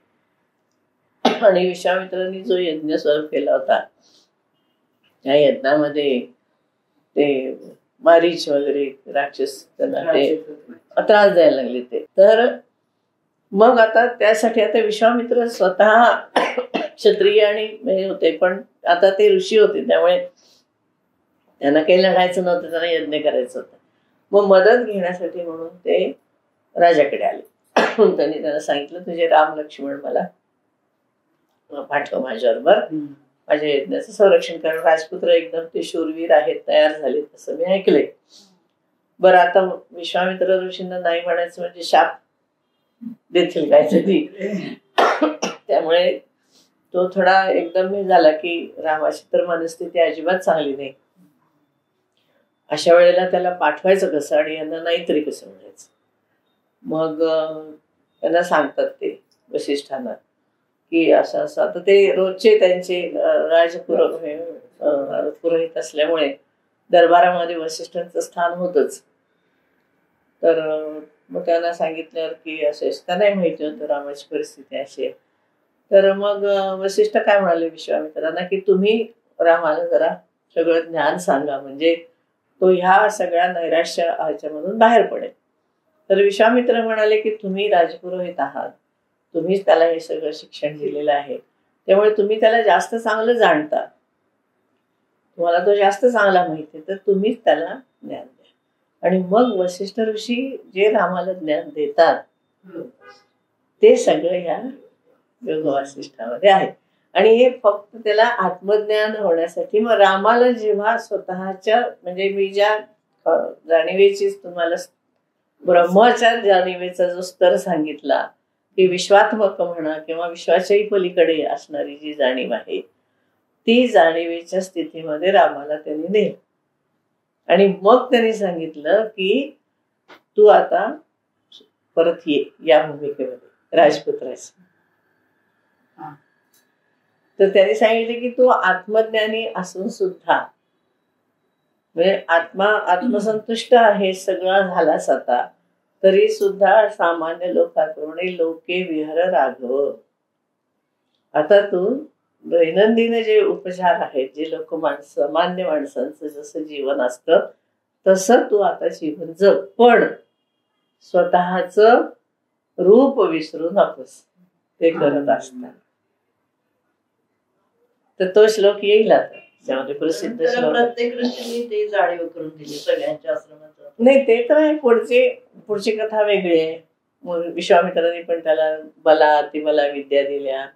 आणि विश्वामित्रांनी जो यज्ञ सुरू केला होता त्या यज्ञामध्ये ते मारीच वगैरे राक्षस त्यांना ते त्रास द्यायला लागले ते. तर मग आता त्यासाठी आता विश्वामित्र स्वतः क्षत्रिय आणि होते, पण आता ते ऋषी होते त्यामुळे त्यांना काही लढायचं नव्हतं, त्यांना यज्ञ करायचं होतं. मग मदत घेण्यासाठी म्हणून ते राजाकडे आले. त्यांनी त्यांना सांगितलं तुझे राम लक्ष्मण मला पाठव माझ्याबरोबर, माझ्या यज्ञाचं संरक्षण करा. राजपुत्र एकदम ते शूरवीर आहेत, तयार झाले तसं मी ऐकलंय. बरं आता विश्वामित्र ऋषींना नाही म्हणायचं म्हणजे शाप देतील काहीतरी. त्यामुळे तो थोडा एकदम हे झाला की रामाची तर मनस्थिती अजिबात चांगली नाही, अशा वेळेला त्याला पाठवायचं कसं आणि यांना नाहीतरी कसं म्हणायचं. मग त्यांना सांगतात ते वसिष्ठांना की असं असं. आता ते रोजचे त्यांचे पुरोहित असल्यामुळे दरबारामध्ये वसिष्ठांचं स्थान होतच. तर मग त्यांना सांगितल्यावर की असं त्यांनाही माहिती होतं रामाची परिस्थिती अशी आहे. तर मग वसिष्ठ काय म्हणाले विश्वामित्रांना की तुम्ही रामाला जरा सगळं ज्ञान सांगा, म्हणजे तो ह्या सगळ्या नैराश्य ह्याच्यामधून बाहेर पडेल. तर विश्वामित्र म्हणाले की तुम्ही राजपुरोहित आहात, तुम्हीच त्याला हे सगळं शिक्षण दिलेलं आहे, त्यामुळे तुम्ही त्याला जास्त चांगलं जाणता, तुम्हाला तो जास्त चांगला माहिती आहे, तर तुम्हीच त्याला ज्ञान द्या. आणि मग वसिष्ठ ऋषी जे रामाला ज्ञान देतात ते सगळं या योग वासिष्ठामध्ये आहे. आणि हे फक्त त्याला आत्मज्ञान होण्यासाठी. मग रामाला जेव्हा स्वतःच्या म्हणजे मी ज्या जाणीवेची तुम्हाला ब्रह्माच्या जाणीवेचा जो स्तर सांगितला की विश्वात्मक म्हणा किंवा विश्वाच्याही पलीकडे असणारी जी जाणीव आहे, ती जाणीवेच्या स्थितीमध्ये रामाला त्यांनी नेलं. आणि मग त्यांनी सांगितलं की तू आता परत ये या भूमिकेमध्ये राजपुत्राची. तर त्यांनी सांगितले की तू आत्मज्ञानी असून सुद्धा म्हणजे आत्मसंतुष्ट आहे, सगळं झालास आता, तरी सुद्धा सामान्य लोकांप्रमाणे लोके विहर राघव. आता तू दैनंदिन जे उपचार आहेत, जे सामान्य माणसांचं जसं जीवन असतं तसं तू आता जीवन जग, पण स्वतःच रूप विसरू नकोस ते करत असतात. तर तो श्लोक येईल आता त्यामध्ये प्रसिद्ध श्लोक. प्रत्येक ऋषींनी ते जाणीव करून दिली सगळ्यांच्या आश्रमाचं. नाही ते तर आहे, पुढची कथा वेगळी आहे. मग विश्वामित्रांनी पण त्याला बला विद्या दिल्या,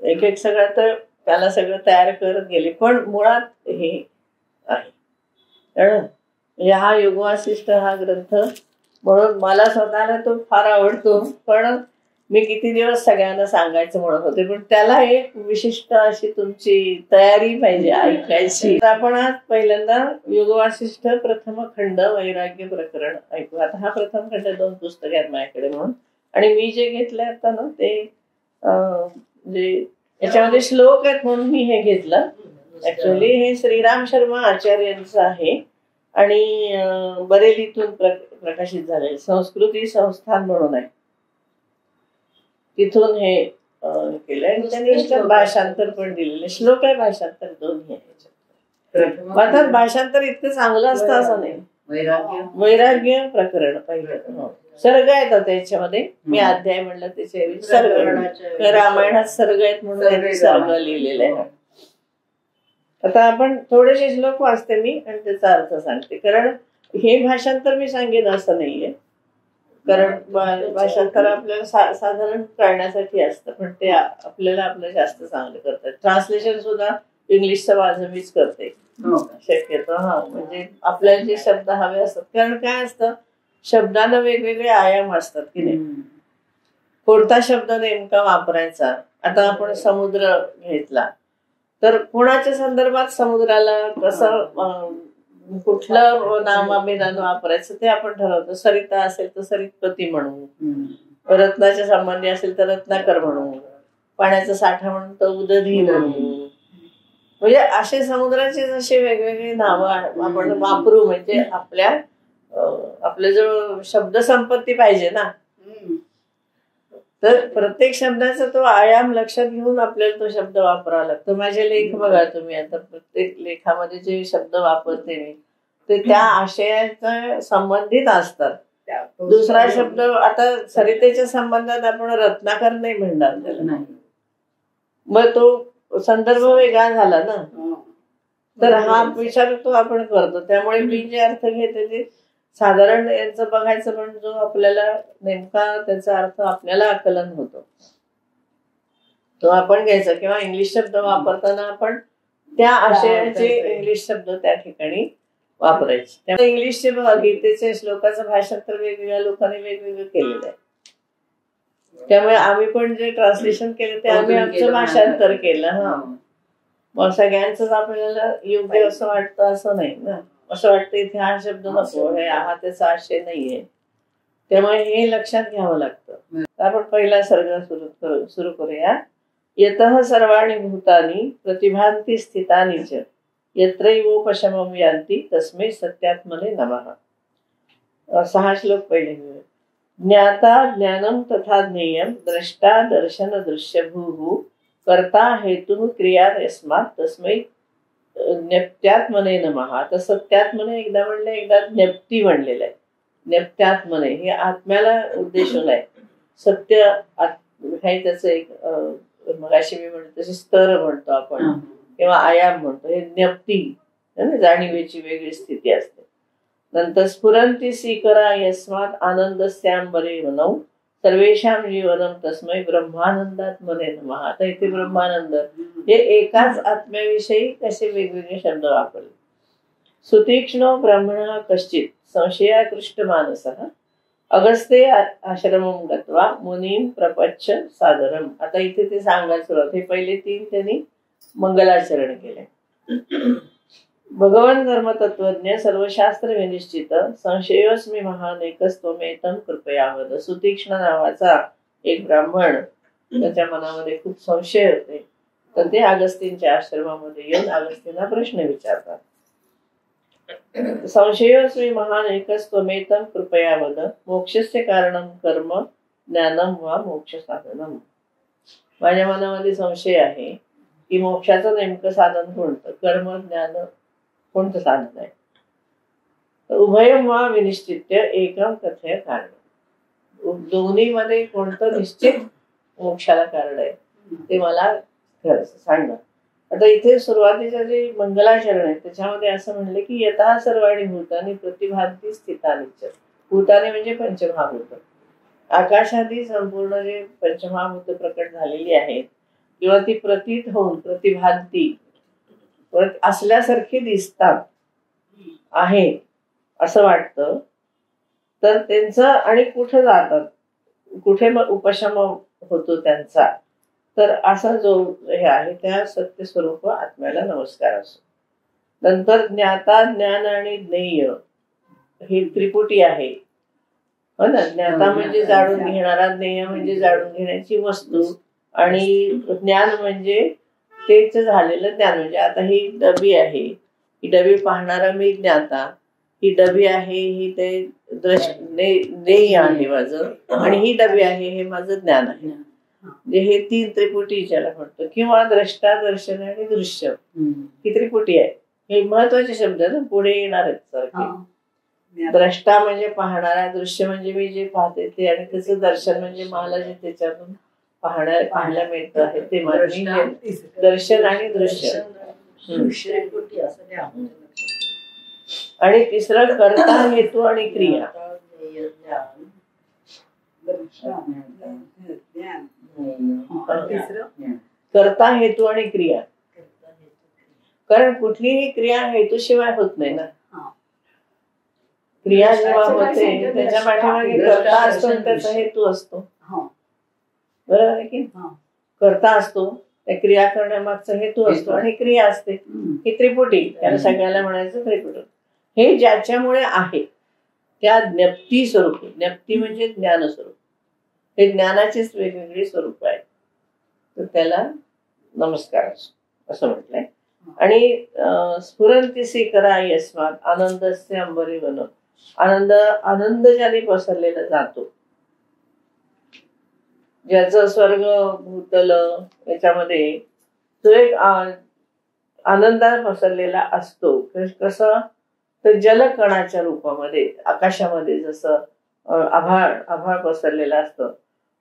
एक सगळं तर त्याला सगळं तयार करत गेले. पण मुळात हे आहे म्हणजे हा योग वासिष्ठ हा ग्रंथ म्हणून मला स्वतःला तो फार आवडतो. पण मी किती दिवस सगळ्यांना सांगायचं म्हणत होते, पण त्याला एक विशिष्ट अशी तुमची तयारी पाहिजे ऐकायची. आपण आज पहिल्यांदा योग वासिष्ठ प्रथम खंड वैराग्य प्रकरण ऐकू. आता हा प्रथम खंड 2 पुस्तक आहेत माझ्याकडे म्हणून, आणि मी जे घेतलंय आता ना ते म्हणजे याच्यामध्ये श्लोक आहेत म्हणून मी हे घेतलं. ऍक्च्युअली हे श्रीराम शर्मा आचार्यांचं आहे आणि बरेलीतून प्रकाशित झालेलं संस्कृती संस्थान म्हणून आहे, तिथून हे केलंय. आणि त्यांनी भाषांतर पण दिलेले. श्लोक आहे, भाषांतर दोन्ही आहे. अर्थात भाषांतर इतकं चांगलं असतं असं नाही. वैराग्य प्रकरण पहिलं सर्ग येतात त्याच्यामध्ये. मी अध्याय म्हणलं त्याच्या सर्ग, रामायणात सर्ग आहेत म्हणून सर्ग लिहिलेलं आहे. आता आपण थोडेसे श्लोक वाचते मी आणि त्याचा अर्थ सांगते, कारण हे भाषांतर मी सांगेन असं नाहीये, कारण भाषांतर आपल्याला साधारण कळण्यासाठी असतं, पण ते आपल्याला आपलं जास्त चांगलं करतात. ट्रान्सलेशन सुद्धा इंग्लिशचं माझं मीच करते शक्यतो. म्हणजे आपल्याला जे शब्द हवे असतात, कारण काय असतं शब्दांना वेगवेगळे आयाम असतात की नाही, कोणता शब्द नेमका वापरायचा. आता आपण समुद्र घेतला तर कोणाच्या संदर्भात समुद्राला कसं कुठलं नामाभिधान वापरायचं ते आपण ठरवतो. सरिता असेल तर सरितपती म्हणू, रत्नाच्या संबंधी असेल तर रत्नाकर म्हणू, पाण्याचा साठा म्हणून तर उदधी म्हणू. म्हणजे असे समुद्राचे जसे वेगवेगळे नावं आपण वापरू, म्हणजे आपल्या जो शब्द संपत्ती पाहिजे ना, तर प्रत्येक शब्दाचा तो आयाम लक्षात घेऊन आपल्याला तो शब्द वापरावा लागतो. माझे लेख बघा तुम्ही, आता प्रत्येक लेखामध्ये जे शब्द वापरते मी ते त्या आशयाच्या संबंधित असतात. दुसरा शब्द आता सरितेच्या संबंधात आपण रत्नाकर नाही म्हणणार त्याला, मग तो संदर्भ वेगळा झाला ना. तर हा विचार तो आपण करतो. त्यामुळे मी जे अर्थ घेते ते साधारण यांचं बघायचं, पण जो आपल्याला नेमका त्याचा अर्थ आपल्याला आकलन होतो तो आपण घ्यायचा. किंवा इंग्लिश शब्द वापरताना आपण त्या आशयाचे इंग्लिश शब्द त्या ठिकाणी वापरायचे. त्यामुळे इंग्लिशचे गीतेचे श्लोकाचं भाषांतर वेगवेगळ्या लोकांनी वेगवेगळं केलेलं आहे. त्यामुळे आम्ही पण जे ट्रान्सलेशन केलं ते आम्ही आमचं भाषांतर केलं. हा, मग सगळ्यांचंच आपल्याला योग्य असं वाटतं असं नाही ना. असं वाटतं इथे हा शब्द नको, हे हा त्याचा आशय नाहीये. त्यामुळे हे लक्षात घ्यावं लागतं. आपण पहिला सर्ग सुरू करूया. यतः सर्वाणि भूतानि प्रतिभान्ति स्थितानि च यत्रैवोपशमं यान्ति तस्मै सत्यात्मने नमः. 6 श्लोक पहिले. ज्ञाता ज्ञानं तथा ज्ञेयं द्रष्टा दर्शन दृश्यभूः कर्ता हेतुः क्रिया यस्मात् तस्मै ज्ञप्त्यात्मने नमः. आता सत्यात्मने एकदा म्हणले, एकदा ज्ञप्ती म्हणलेलं आहे. ज्ञप्त्यात्मने हे आत्म्याला उद्देशून आहे. सत्य हे त्याचं एक मगाशी मी म्हणतो तसे स्तर म्हणतो आपण किंवा आयाम म्हणतो. हे ज्ञप्ती जाणीवेची वेगळी स्थिती असते. नंतर स्फुरंती स्वीकरा यस्मात् आनंदस्यांबरे वनौ सर्वेषां जीवनम तस्मै ब्रह्मानंदात्मने नमः. आता इथे ब्रह्मानंद हे एकाच आत्म्याविषयी कसे वेगवेगळे शब्द वापरले. सुतीक्ष्णो ब्रह्मणः कश्चित् संशयाकृष्ट मानसः अगस्ते आश्रमं गत्वा मुनीं प्रपच्छ सादरम. आता इथे ते सांगायला सुरुवात. हे पहिले 3 त्यांनी मंगलाचरण केले. भगवान धर्मतत्वज्ञ सर्वशास्त्र विनिश्चित संशयोस्मी महान एकस्त्वमेतं कृपया वद. सुतीक्ष्ण नावाचा एक ब्राह्मण, त्याच्या मनामध्ये खूप संशय होते. तर ते अगस्तींच्या आश्रमामध्ये येऊन अगस्तींना प्रश्न विचारतात. संशयोस्मी महान एकस्त्वमेतं कृपया वद मोक्षस्य कारणं कर्म ज्ञानम वा मोक्ष साधनम. माझ्या मनामध्ये संशय आहे की मोक्षाचं नेमकं साधन कोणतं, कर्म ज्ञान कोणतं साधन आहे. उभयम वा विनिश्चित्य एकम कथय कारण. दोन्ही मध्ये कोणतं निश्चित मोक्षाला कारण आहे ते मला सांगा. आता इथे सुरुवातीचं जे मंगलाचरण आहे त्याच्यामध्ये असं म्हणले की यथा सर्वाणि भूतानि प्रतिभान्ति स्थितानि च. भूताने म्हणजे पंचमहाभूत. आकाशादी संपूर्ण जे पंचमहाभूत प्रकट झालेली आहेत किंवा ती प्रतीत होऊन प्रतिभान्ति असल्यासारखी दिसतात आहे असं वाटतं. तर त्यांचं आणि कुठं जातात, कुठे मग उपशम होतो त्यांचा. तर असा जो हे आहे त्या सत्य स्वरूप आत्म्याला नमस्कार असो. नंतर ज्ञाता ज्ञान आणि ज्ञेय ही त्रिपुटी आहे. हो ना. ज्ञाता म्हणजे जाणून घेणारा, ज्ञेय म्हणजे जाणून घेण्याची वस्तू, आणि ज्ञान म्हणजे तेच झालेलं ज्ञान. म्हणजे आता ही डबी आहे, ही डबी पाहणारा मी ज्ञाता. ही डबी आहे ही ते ज्ञेय आहे माझं, आणि ही डबी आहे हे माझं ज्ञान आहे. म्हणजे हे 3 त्रिपुटी ज्याला म्हणतो. किंवा द्रष्टा दर्शन आणि दृश्य ही त्रिपुटी आहे. हे महत्वाचे शब्द ना पुढे येणार आहेत सारखे. द्रष्टा म्हणजे पाहणारा, दृश्य म्हणजे मी जे पाहते ते, आणि त्याचं दर्शन म्हणजे मला जे त्याच्यातून पाहायला मिळतं आहे ते म्हणजे दर्शन आणि दृश्य. आणि तिसरं कर्ता हेतू आणि क्रिया. कर्ता हेतू आणि क्रिया. कारण कुठलीही क्रिया हेतूशिवाय होत नाही ना. क्रिया जेव्हा होते त्याच्या पाठीमागे कर्ता असतो, त्याचा हेतू असतो. बरोबर आहे की. कर्ता असतो, त्या क्रिया करण्यामागचा हेतू असतो, आणि क्रिया असते. ही त्रिपुटी, त्याला सगळ्याला म्हणायचं त्रिपुटी. हे ज्याच्यामुळे आहे त्या ज्ञप्ती स्वरूप. ज्ञप्ती म्हणजे ज्ञान स्वरूप. हे ज्ञानाचीच वेगवेगळी स्वरूप आहे. तर त्याला नमस्कार असं म्हटलंय. आणि स्फुरंती स्वीकरा यस्मात् आनंदस्य अंबरी वन. आनंद ज्याने पसरलेला जातो, ज्याचं स्वर्ग भूतल याच्यामध्ये तो एक आनंदात पसरलेला असतो. कसं तर जलकणाच्या रूपामध्ये आकाशामध्ये जसं आभाळ पसरलेलं असतं,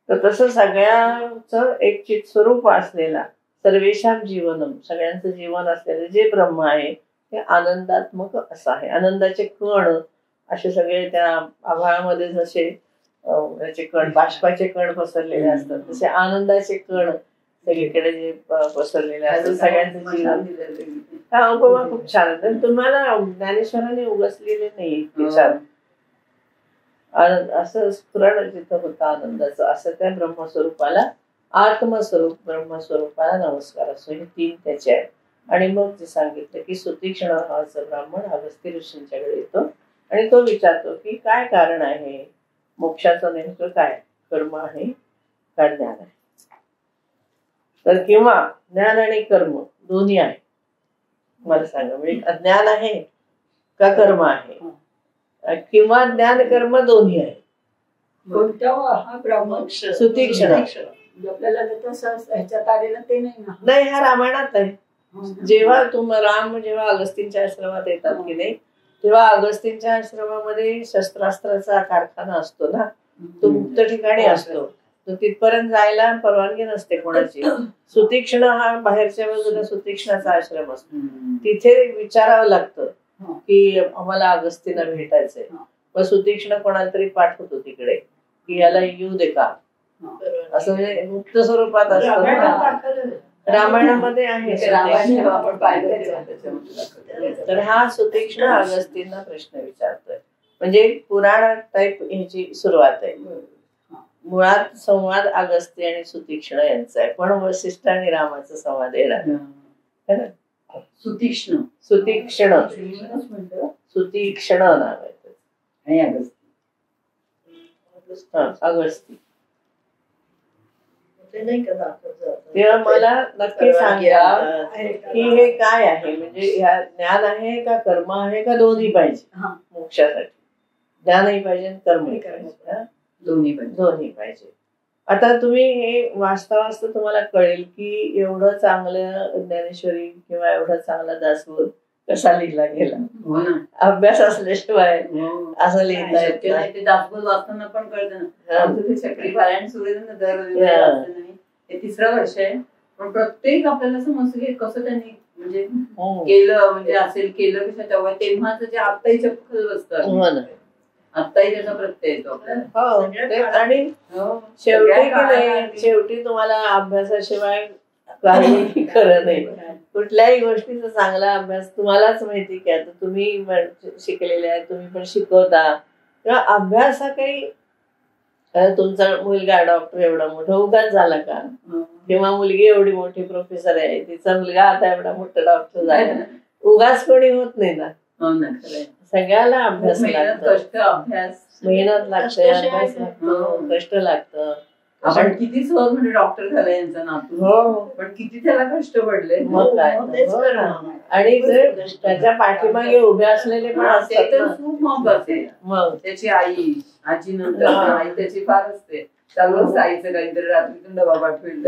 तर तसं सगळ्यांचं एक चित स्वरूप असलेला सर्वेषां जीवनम, सगळ्यांचं जीवन असलेलं जे ब्रह्म आहे ते आनंदात्मक असं आहे. आनंदाचे कण असे सगळे त्या आभाळामध्ये जसे त्याचे कण, बाष्पाचे कण पसरलेले असतात, तसे आनंदाचे कण सगळीकडे जे पसरलेले असतात. सगळ्यांचं जीवन. हा उपमा खूप छान आहे. तुम्हाला ज्ञानेश्वराने उगसलेले नाही छान. असं स्फुरण जिथं होतं आनंदाचं, असं त्या ब्रह्मस्वरूपाला, आत्मस्वरूप ब्रह्मस्वरूपाला नमस्कार असो. हे 3 त्याचे आहेत. आणि मग जे सांगितलं की सुतीक्ष्ण नावाचा ब्राह्मण अगस्त्य ऋषींच्याकडे येतो आणि तो विचारतो की काय कारण आहे मोक्षाचं, नेमकं काय कर्म आहे का ज्ञान आहे. तर किंवा ज्ञान आणि कर्म दोन्ही आहे, मला सांगा. म्हणजे अज्ञान आहे का कर्म आहे, किंवा ज्ञान कर्म दोन्ही आहे. कोणत्या हा ब्राह्मण सुतीक्ष्ण. आपल्याला तसं ह्याच्यात आलेलं ते नाही ना. नाही, हा रामायणात आहे. जेव्हा राम जेव्हा अगस्तींच्या आश्रमात येतात की नाही, तेव्हा अगस्तींच्या आश्रमामध्ये शस्त्रास्त्राचा कारखाना असतो ना, तो मुक्त ठिकाणी असतो. तर तिथपर्यंत जायला परवानगी नसते कोणाची. सुतीक्ष्ण हा बाहेरच्या बाजूला सुतीक्ष्णाचा आश्रम असतो. तिथे विचारावं लागतं की आम्हाला अगस्तींना भेटायचंय. मग सुतीक्ष्ण कोणाला तरी पाठवतो तिकडे की याला येऊ दे का, असं म्हणजे मुक्त स्वरूपात असतं. रामायणामध्ये आहे. तर हा सुतीक्ष्ण अगस्तींना प्रश्न विचारतोय. म्हणजे पुराण टाईप ह्याची सुरुवात आहे. मुळात संवाद अगस्त्य आणि सुतीक्ष्ण यांचा आहे, पण वसिष्ठ आणि रामाचा संवाद येणार. सुतीक्ष्ण सुतीक्ष्ण सुतीक्ष्ण नाव आहे अगस्ती. तेव्हा मला नक्की सांगा की हे काय आहे, म्हणजे ह्या ज्ञान आहे का कर्म आहे का दोन्ही पाहिजे मोक्षासाठी. ज्ञानही पाहिजे कर्मही पाहिजे, दोन्ही पाहिजे. आता तुम्ही हे वाचता वाचता तुम्हाला कळेल की एवढं चांगलं ज्ञानेश्वरी किंवा एवढा चांगला दासबोध कसा लिहिला गेला. अभ्यास असल्याशिवाय असं लिहिता येत नाही. ते दासबोध वाचताना पण कळतं ना. चक्री पारायण सुरू हे 3रं वर्ष आहे, पण प्रत्येक आपल्याला समजतं की कसं त्यांनी म्हणजे केलं, म्हणजे असेल केलं कसं तेव्हा तेव्हाच जे आत्ताही चपखल बसतं, आत्ताही त्याचा प्रत्यय येतो आपल्याला. आणि शेवटी की नाही, शेवटी तुम्हाला अभ्यासाशिवाय काही खरं नाही. कुठल्याही गोष्टीचा चांगला अभ्यास तुम्हालाच माहिती की आता तुम्ही शिकलेले आहे, तुम्ही पण शिकवता, किंवा अभ्यास हा काही तुमचा मुलगा डॉक्टर एवढा मोठा उगाच झाला का, किंवा मुलगी एवढी मोठी प्रोफेसर आहे, तिचा मुलगा आता एवढा मोठा डॉक्टर झाला, उगाच कोणी होत नाही ना. सगळ्याला अभ्यास लागतो, मेहनत लागते, अभ्यास लागतो, कष्ट लागतं. आपण किती सहज म्हणजे डॉक्टर झाला यांचा नातू, पण किती त्याला कष्ट पडले. मग काय, आणि त्याच्या पाठीमागे उभे असलेले पण असतात. मग त्याची आई, आजी नंतर आई त्याची फार असते, चालू आईचं काहीतरी रात्रीतून डबा पाठवेल.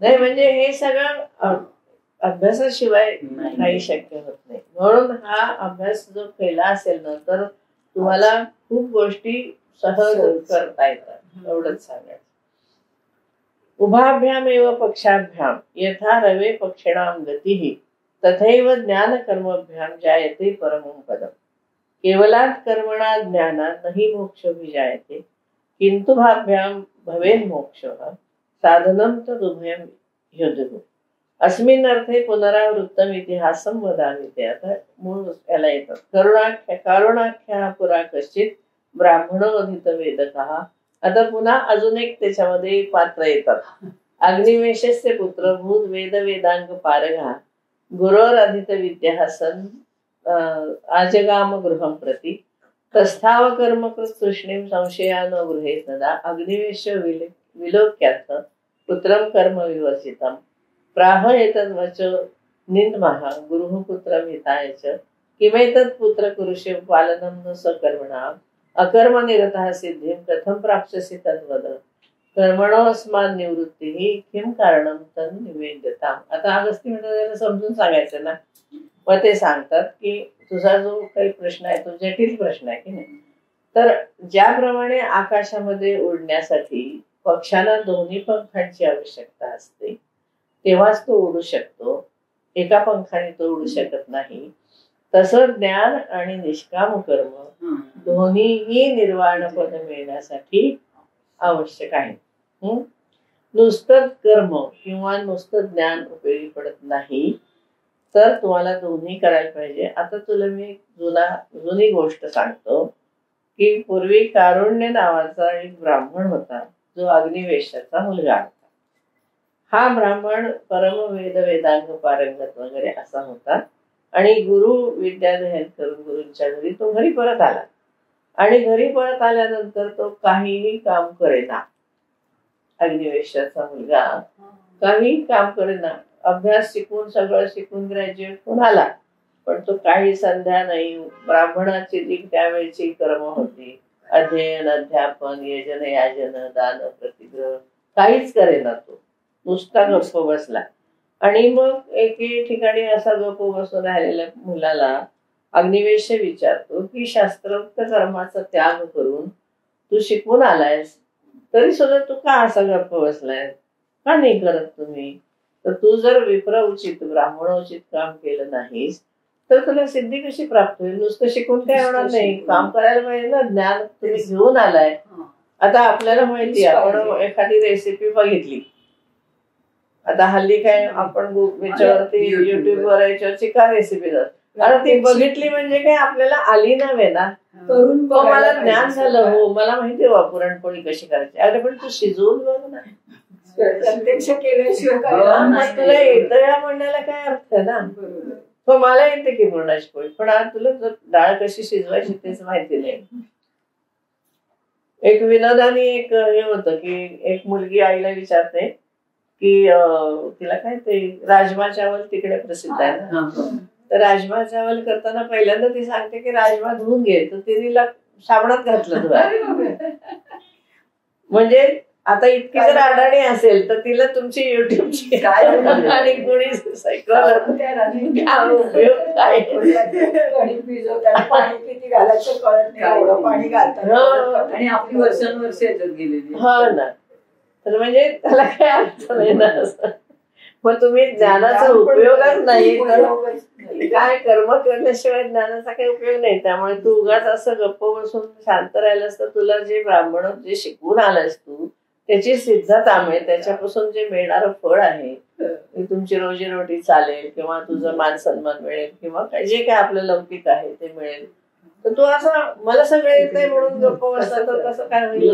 नाही म्हणजे हे सगळं अभ्यासाशिवाय काही शक्य होत नाही. म्हणून हा अभ्यास जो केला असेल ना, तर तुम्हाला खूप गोष्टी सहज करता येतात. एवढंच सांगायचं. उभाभ्याम एव पक्षाभ्याम यथा रवे पक्षिणाम गतिः तथैव ज्ञान कर्मभ्याम जायते परमं पदम्. केवलात् कर्मणा ज्ञानात् नहि मोक्षो विजायते किंतु भाभ्याम भवेन् मोक्षः साधनं तदुभयं ह्युः. अस्मिन् अर्थे पुनरावृत्तम इतिहासं वदामि. ते आता मूळ याला येतात. कारुणाख्या पुरा कश्चित ब्राह्मणो अधित वेदकः. आता पुन्हा अजून एक त्याच्यामध्ये पात्र येतात. अग्निवेशस्य पुत्र भूत वेद वेदांग पारगा गुरोर अधित विद्या सन आजगाम गृहं प्रति तस्थाव कर्मकृत तृष्णीं संशयानो गृहे सदा अग्निवेश विलोक्यार्थ पुत्रं कर्म विवर्जितं प्राह एतद्वच निन्मः गुरुः पुत्रं हिताय च किमेतत् पुत्र कुरुषे पालनं न सकर्मणाम् अकर्म निरतः सिद्धिं कथं प्राप्स्यसि तद्वद कर्मणो अस्मान् निवृत्तिः किं कारणं तन् निवेद्यताम्. आता अगस्ती म्हणतात त्याला समजून सांगायचं ना. मग ते सांगतात की तुझा जो काही प्रश्न आहे तो जटिल प्रश्न आहे की नाही. तर ज्याप्रमाणे आकाशामध्ये उडण्यासाठी पक्षाला दोन्ही पंखांची आवश्यकता असते, तेव्हाच तो उडू शकतो, एका पंखाने तो उडू शकत नाही. तसं ज्ञान आणि निष्काम कर्म दोन्हीही निर्वाण पद मिळण्यासाठी आवश्यक आहे. नुसतं कर्म किंवा नुसतं ज्ञान उपयोगी पडत नाही, तर तुम्हाला दोन्ही करायला पाहिजे. आता तुला मी जुनी गोष्ट सांगतो की पूर्वी कारुण्य नावाचा एक ब्राह्मण होता, जो अग्निवेशाचा मुलगा होता. हा ब्राह्मण परम वेदांग पारंगत वगैरे असा होता आणि गुरु विद्याध्ययन करून गुरूंच्या घरी तो घरी परत आला. आणि घरी परत आल्यानंतर तो काहीही काम करेना. अग्निवेशाचा मुलगा काही काम करेना. अभ्यास शिकून सगळं शिकून ग्रॅज्युएट होऊन आला, पण तो काही संध्या नाही. ब्राह्मणाची जी त्यावेळची कर्म होती, अध्ययन अध्यापन यजन याजन दान प्रतिग्रह काहीच करेना. तो नुसता गप्प बसला. आणि मग एके ठिकाणी असा गप्प बसून राहिलेल्या मुलाला अग्निवेश विचारतो की शास्त्रोक्त कर्माचा त्याग करून तू शिकून आलायस, तरी सुद्धा तू का असा गप्प बसलाय, का नाही करत तुम्ही? तर तू जर विप्रोचित ब्राह्मणोचित काम केलं नाहीस तर तुला सिद्धी कशी प्राप्त होईल? नुसतं शिकून काय होणार नाही, काम करायला पाहिजे ना. ज्ञान तुम्ही घेऊन आलाय. आता आपल्याला माहिती, आपण एखादी रेसिपी बघितली, आता हल्ली काय आपण याच्यावरती युट्यूबवर याच्यावरची का रेसिपी जात, कारण ती बघितली म्हणजे काय आपल्याला आली नव्हे ना. मला ज्ञान झालं, हो मला माहिती आहे पुरणपोळी कशी करायची. अरे पण तू शिजवून बघ ना, प्रत्यक्ष केल्याशिवाय तुला येतं या म्हणण्याला काय अर्थ आहे ना. हो मला येते की पुरणाची पोळी, पण आज तुला डाळ कशी शिजवायची तेच माहिती नाही. एक विनोदानी एक हे होतं की एक मुलगी आईला विचारते की तिला काय ते राजमा चावल तिकडे प्रसिद्ध आहे ना, तर राजमा चावल करताना पहिल्यांदा ती सांगते की राजमा धुवून घे, तर तिला साबणात घातलं धुवायला. म्हणजे आता इतकी जर अडाणी असेल तर तिला तुमची युट्यूबची आणि कोणी पाणी किती घालायचं कळत नाही, एवढं पाणी घालतात आणि आपली वर्षानुवर्ष याच्यात गेलेली. हा ना, तर म्हणजे त्याला काय अर्थ नाही ना. मग तुम्ही ज्ञानाचा उपयोगच नाही, काय कर्म करण्याशिवाय ज्ञानाचा काही उपयोग नाही. त्यामुळे तू उगाच असं गप्प बसून शांत राहिलास तर तुला जे ब्राह्मण जे शिकून आलास तू त्याची सिद्धता मिळेल, त्याच्यापासून जे मिळणारं फळ आहे की तुमची रोजीरोटी चालेल किंवा तुझं मान सन्मान मिळेल किंवा जे काय आपलं लौकिक आहे ते मिळेल. तर तू असं मला सगळं येतंय म्हणून गप्प बसला तर कसं काय होईल?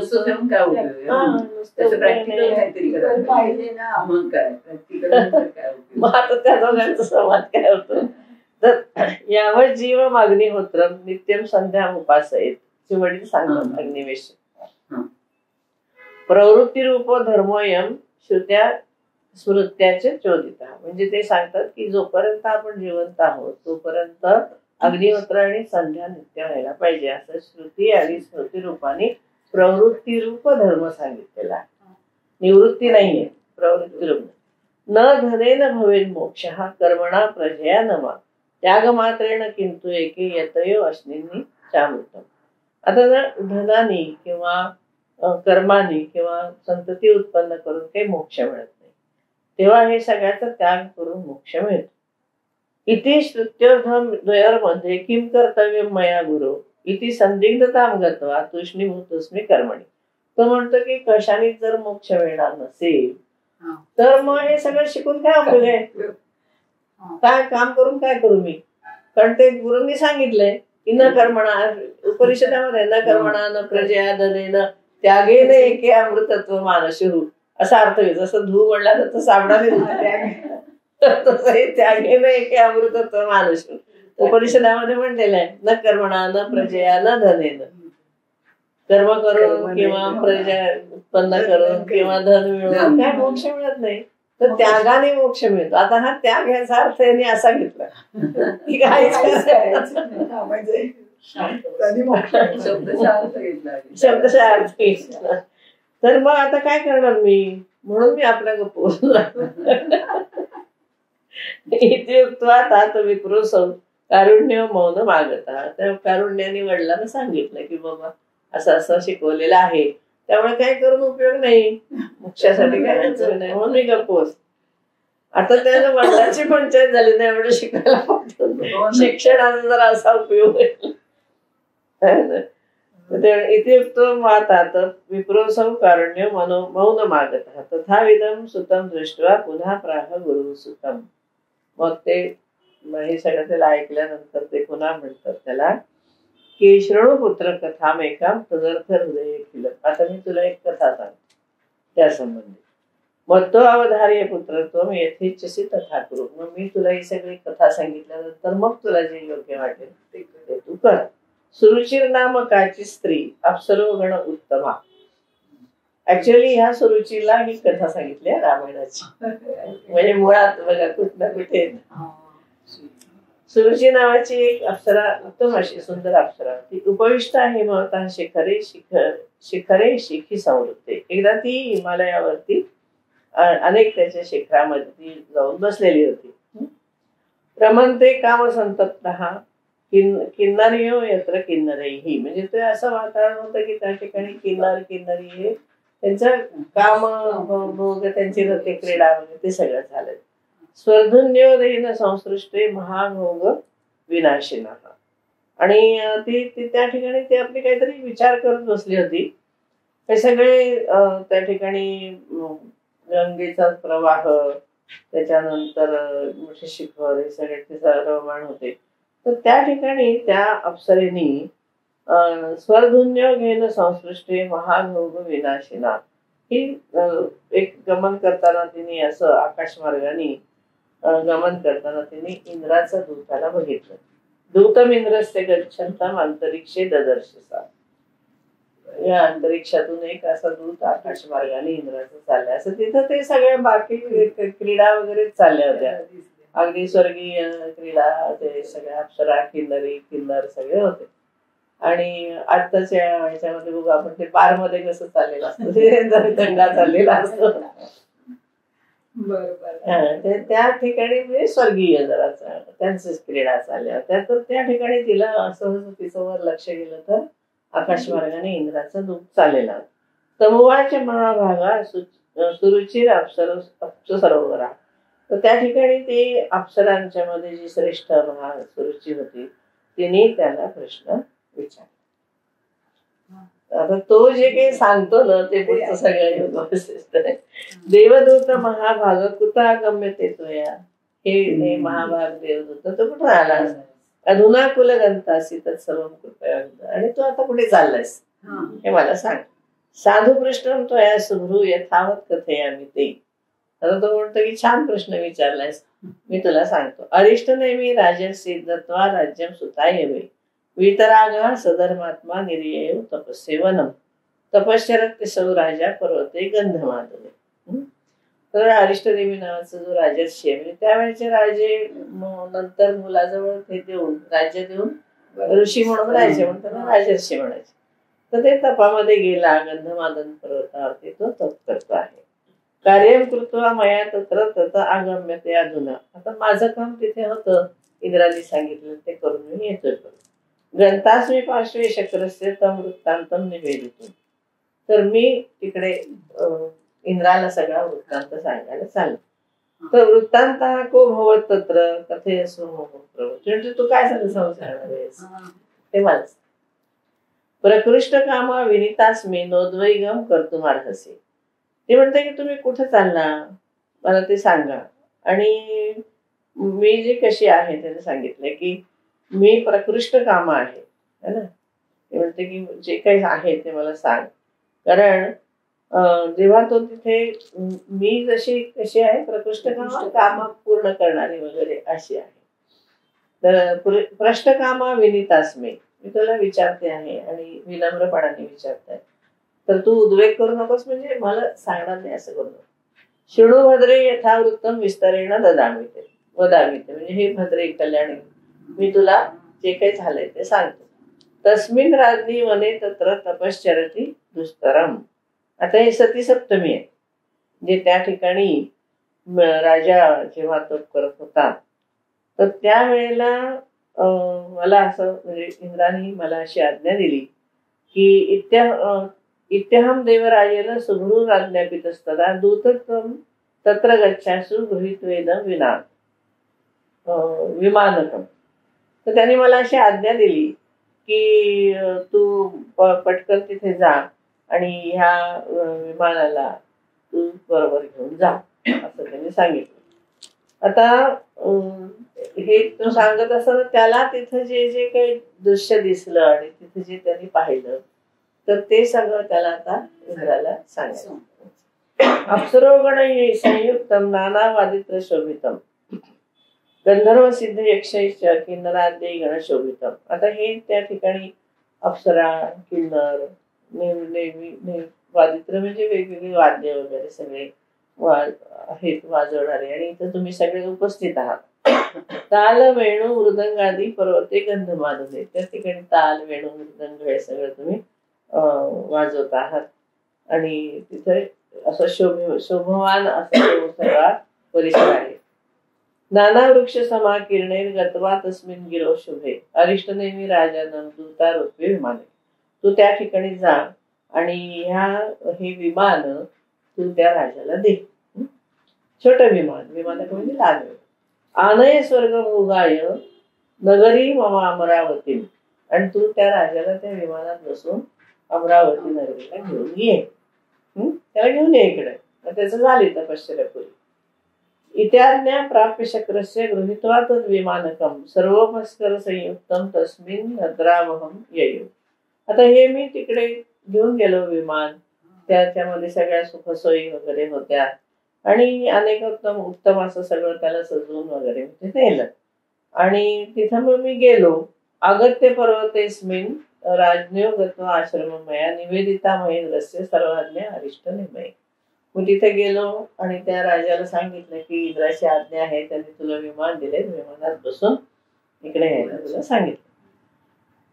मग आता त्या दोघांचा संवाद काय होतो, तर यावर जीव मागणी होत्रम नित्यम संध्या उपासयेत वडील सांगतात अग्निवेश. प्रवृत्ती रूप धर्मोयम श्रुत्या स्मृत्याचे चोदिता. म्हणजे ते सांगतात की जोपर्यंत आपण जिवंत आहोत तोपर्यंत अग्निहोत्र आणि संध्या नित्य व्हायला पाहिजे, असं श्रुती आणि स्मृती रूपाने प्रवृत्ती रूप धर्म सांगितलेला आहे. निवृत्ती नाहीये, प्रवृत्ती रूप. न धनेन भवेन मोक्ष कर्मणा प्रजया नमा त्याग मात्रेण किंतु एके यतयो अश्निनी चामृतम. आता जर धनानी किंवा कर्माने किंवा संतती उत्पन्न करून काही मोक्ष मिळत नाही, तेव्हा हे सगळ्याचा त्याग करून मोक्ष मिळतो. इति श्रुत्योर्धमध्ये किम कर्तव्य मया गुरु इति संदिग्धताम गत्वा तूष्णीभूतस्मी कर्मणी. तो म्हणतो की कशाने जर मोक्ष मिळणार नसेल तर मग हे सगळं शिकून काय उपयोग आहे, काय काम करून काय करू मी? कारण ते गुरूंनी सांगितलंय की न कर्मणा, उपनिषदामध्ये न कर्मणा न प्रजया धनेन त्यागेन एके अमृतत्व मानशुरू असा अर्थ आहे. जसं धू म्हणला तर साबणाने तसं त्यागेन एके अमृतत्व मानशुरू उपनिषदामध्ये म्हणलेलं आहे. न कर्मणा न प्रजया न धनेन, कर्म करून किंवा प्रजा उत्पन्न करून किंवा धन मिळवून काय मोक्ष मिळत नाही, तर त्यागाने मोक्ष मिळतो. आता हा त्याग याचा अर्थ यांनी असा घेतला की काय शब्दशः अर्थ घेतला. तर मग आता काय करणार मी, म्हणून मी आपल्या गप्प इथे तात विप्रोसव कारुण्य मौन मागता. त्या कारुण्याने वडिलांना सांगितलं की बाबा असं असं शिकवलेलं आहे, त्यामुळे काय करून उपयोग नाही, मोक्षासाठी काय नाही, म्हणून मी गप्प बस. आता त्याला वडिलांची पंचायत झाली नाही, एवढं शिकायला शिक्षणाचा जर असा उपयोग होईल. इथे तो मातात विप्रोसव कारुण्य मौन मागता तथाविधम सुतम दृष्ट्वा पुन्हा प्राह गुरु सुतम. मग ते हे सगळं त्याला ऐकल्यानंतर ते पुन्हा म्हणतात त्याला की शृणुपुत्र कथामेकाम तदर्थ हृदय खिल. आता मी तुला एक कथा सांगते त्या संबंधी. मग तो अवधार्य पुत्र तो मी यथेच्छसी तथा करू. मग मी तुला ही सगळी कथा सांगितल्यानंतर मग तुला जे योग्य वाटेल ते तू कर. सुरुचिर नामकाची स्त्री अप्सरो गण उत्तमा. ऍक्च्युअली ह्या सुरुचीला ही कथा सांगितली आहे रामायणाची. म्हणजे मुळात बघा कुठं ना कुठे सुरुची नावाची एक अप्सरा, उत्तम अशी सुंदर अप्सरा, ती उपविष्ट आहे महता शिखरे शिखी संवृत्ते. एकदा ती हिमालयावरती अनेक त्याच्या शिखरामध्ये ती जाऊन बसलेली होती. रमणते काम संतप्त किन्नरियो यत्र किन्नरही. म्हणजे ते असं वातावरण होतं की त्या ठिकाणी किन्नरी हे त्यांचं काम भोग, त्यांची नृत्य क्रीडा वगैरे ते सगळं झालं. स्वर्धुन्योदयीन संसृष्टे महाभोग विनाशिना. आणि ती त्या ठिकाणी ती आपली काहीतरी विचार करत बसली होती. हे सगळे त्या ठिकाणी गंगेचा प्रवाह, त्याच्यानंतर मोठे शिखर, हे सगळे ते रममाण होते. तर त्या ठिकाणी त्या अप्सरेनी स्वर्धुन्य घेण संसृष्टे महाभोग विनाशिना ही एक गमन करताना तिने असं आकाशमार्गाने गमन करताना तिने इंद्राचा दूताला बघितलं. दूतम इंद्रस्ते गच्छन्तम अंतरिक्षे ददर्शसा. या अंतरिक्षातून एक असा दूत आकाश मार्गाने इंद्राचं चाललंय. असं तिथं ते सगळे बाकी क्रीडा वगैरे चालल्या होत्या. अगदी स्वर्गीय क्रीडा, ते सगळ्या अप्सरा, किन्नर सगळे होते. आणि आत्ताच्या ह्याच्यामध्ये बघू आपण ते बार मध्ये कसं चाललेलं असतं, ते दंगा चाललेला असतो. बरोबर. त्या ठिकाणी म्हणजे स्वर्गीय जरा त्यांचीच क्रीडा चालल्या होत्या. तर त्या ठिकाणी तिला असं तिचं वर लक्ष गेलं तर आकाशमार्गाने इंद्राचा दूत चाललेला. तमुवाच्या महाभागा सुरुचिर सरोवरा. तर त्या ठिकाणी ते अप्सरांच्या मध्ये जी श्रेष्ठ सुरुची होती तिने त्याला प्रश्न विचारला. आता तो जे काही सांगतो ना ते पुढचं सगळं देवदूत महाभाग कुता गम्यते तो या. हे महाभाग देवदूत तो कुठून आला? अधुना कुलगंतासी तत्सर्व कृपया. आणि तू आता कुठे चाललायस हे मला सांग. साधू प्रश्न तो या सुभ्रू यथावत कथयामी ते. आता तो म्हणतो की छान प्रश्न विचारलायस, मी तुला सांगतो. अरिष्ट नेहमी राजसी दत्वा राज्यम सुताय वे वितराग सधर्मात्मा निर्यय तपस्सेवनम तपश्चरत सौ राजा पर्वते गंधमादने. तर अरिष्टदेवी नावाचा जो राजर्षी आहे, म्हणजे त्यावेळेचे राजे नंतर मुलाजवळ ते देऊन राज्य देऊन ऋषी म्हणून राहायचे, म्हणून त्यांना राजर्षी म्हणायचे. तर ते तपामध्ये गेला, गंधमादन पर्वतावरती तो तप करतो आहे. कार्यम कृत्वा मया तत्र तत आगम्य ते अधुना. आता माझं काम तिथे होतं, इंद्राने सांगितलं ते करून मी येतोय. ग्रंथास्मी पार्श्वे शक्रस्य तम वृत्तांतम निवेदितुम. तर मी तिकडे इंद्राला सगळा वृत्तांत सांगायला चाललो. तर वृत्तांत हा को भवत तत्र कथेयसो म्हणजे तू काय सांगणार आहेस ते मला. प्रकृष्ट कामा विनितास्मी नोद्वैगम कर्तुमार्हसे. ते म्हणते की तुम्ही कुठे चालला मला ते सांगा. आणि मी जी कशी आहे त्याने सांगितलंय की मी प्रकृष्ट काम आहे ना. ते म्हणते की जे काही आहे ते मला सांग. कारण जेव्हा तो तिथे मी जशी कशी आहे प्रकृष्ट काम पूर्ण करणारी वगैरे अशी आहे. तर प्रष्ट कामा विनितास्मी. मी तुला विचारते आहे आणि विनम्रपणाने विचारताय. तर तू उद्वेग करू नकोस, म्हणजे मला सांगणार नाही असं करू नको. शृणु भद्रे यथावृत्तम विस्तारेण ददामिते वदामिते. म्हणजे हे भद्रे कल्याणी, मी तुला जे काही झालंय ते सांगतो. तस्मिन राज्ञी वने तत्र तपश्चरती दुस्तरम. आता हे सती सप्तमी आहे. म्हणजे त्या ठिकाणी राजा जेव्हा तप करत होता तर त्यावेळेला मला असं म्हणजे इंद्राने मला अशी आज्ञा दिली की इत्यहम देवराजेन सुभ्रू राज्ञापितस्तदा दूतत्वम तत्र गच्छासु गृहीत्वेदम विमानकम. तर त्याने मला अशी आज्ञा दिली की तू पटकन तिथे जा आणि ह्या विमानाला तू बरोबर घेऊन जा असं त्यांनी सांगितलं. आता हे तो सांगत असताना त्याला तिथं जे जे काही दृश्य दिसलं आणि तिथे जे त्यांनी पाहिलं तर ते सगळं त्याला आता इंद्राला सांगायचं. अप्सरोगण संयुक्तम नानावादित्र शोभितम गंधर्व सिद्ध यक्षैश्च किन्नराद्यै गण शोभितम. आता हे त्या ठिकाणी अप्सरा, किन्नर, वादित्र म्हणजे वेगवेगळी वाद्य वगैरे सगळे आहेत वाजवणारे आणि इथं तुम्ही सगळे उपस्थित आहात. ताल वेणू मृदंगादी पर्वते गंध मानले. त्या ठिकाणी ताल वेणू मृदंग हे सगळं तुम्ही वाजवत आहात आणि तिथे असं शोभवान असा सगळा परिसर आहे. नाना वृक्ष समाकीर्णेर गत्वा तस्मिन गिरो शुभे अरिष्ट नेमी राजानं दूता रोपे विमाने. तू त्या ठिकाणी जा आणि हे विमान तू त्या राजाला दे. छोटं विमान म्हणजे लहान. आनय स्वर्ग भोगाय नगरी मम अमरावती. आणि तू त्या राजाला त्या विमानात बसून अमरावती नगरीला घेऊन ये. त्याला घेऊन ये इकडे. त्याचं झाली तपश्चर्यापूर्वी. इत्याज्ञा प्राप्य शक्रस्य गृहीत्वा तद् विमानकम सर्वोपस्कर संयुक्तम तस्मिन् नद्रावहम ययौ. आता हे मी तिकडे घेऊन गेलो विमान. त्याच्यामध्ये सगळ्या सुखसोयी वगैरे होत्या आणि अनेक उत्तम असं सगळं त्याला सजवून वगैरे नेलं आणि तिथं मग मी गेलो. अगत्य पर्वतेस्मिन् राज्ञो गत्वा आश्रममया निवेदिता महेंद्रस्य सर्वाज्ञा अरिष्ट निमये. मग तिथे गेलो आणि त्या राजाला सांगितलं की इंद्राची आज्ञा आहे, त्यांनी तुला विमान दिले, विमानात बसून इकडे यायला तुला सांगितलं.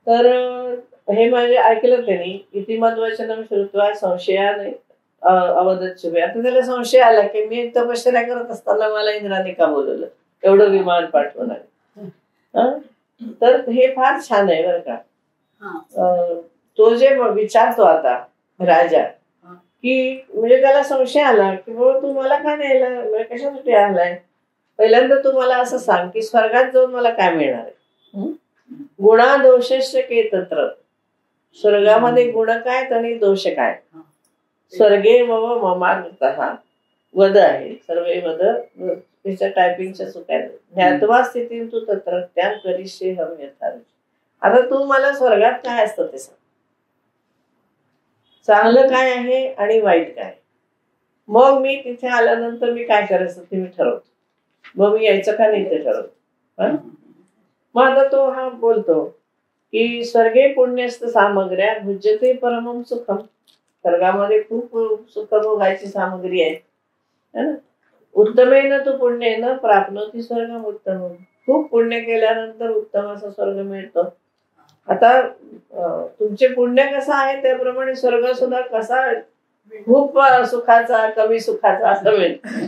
तर हे माझे ऐकलं त्यांनी. इति मद्वचनम श्रुत्वा संशयाने अवदत शुभे. आता त्याला संशय आला की मी तपश्चर्या करत असताना मला इंद्राने का बोलवलं, एवढं विमान पाठवणार. तर हे फार छान आहे बरं का. तो जे विचारतो आता राजा की म्हणजे त्याला संशय आला की बाबा तू मला का न्यायला, म्हणजे कशासाठी आलाय. पहिल्यांदा तू मला असं सांग की स्वर्गात जाऊन मला काय मिळणार आहे. गुणादोषश्च के तत्र. स्वर्गामध्ये गुण काय आणि दोष काय. स्वर्गे मम ममानतः वद आहे. सर्वे वद त्याच्या टायपिंगच्या चुक्या ज्ञात्वा स्थिती तू तत्र त्या करिष्ये हम यथार्थ. आता तू मला स्वर्गात काय असतं ते सांग. चांगलं काय आहे आणि वाईट काय. मग मी तिथे आल्यानंतर मी काय करायचं ते मी ठरवतो. मग मी यायचं का नाही ते ठरवतो. मग आता तो हा बोलतो की स्वर्गे पुण्यस्त सामग्र्या भुज्यते परमम सुखम. स्वर्गामध्ये खूप सुख भोगायची सामग्री आहे. उत्तमेन तू पुण्येन प्राप्नोती स्वर्गम उत्तम. खूप पुण्य केल्यानंतर उत्तम असा स्वर्ग मिळतो. आता तुमचे पुण्य कसं आहे त्याप्रमाणे स्वर्ग सुद्धा कसा खूप सुखाचा कमी सुखाचा असं मिळतं.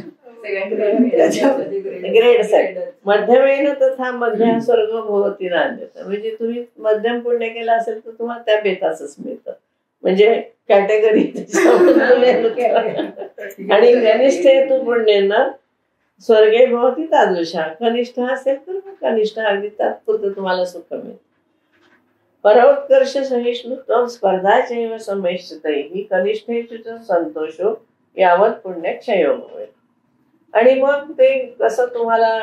ग्रेड साईड मध्यमेन तथा मध्यम स्वर्ग भवती नान्यत. म्हणजे तुम्ही मध्यम पुण्य केलं असेल तर तुम्हाला त्या बेताच मिळतं. म्हणजे कॅटेगरी आणि कनिष्ठ हेतू पुण्यन स्वर्गे भवती तादृशा. कनिष्ठ असेल तर मग कनिष्ठ अगदी तात्पुरतं तुम्हाला सुख मिळतं. परोत्कर्ष सहिष्णुत्व स्पर्धाचैव समैश्चितैः कनिष्ठेषु संतोषो यावत पुण्यक्षयो भवेत्. आणि मग ते कसं तुम्हाला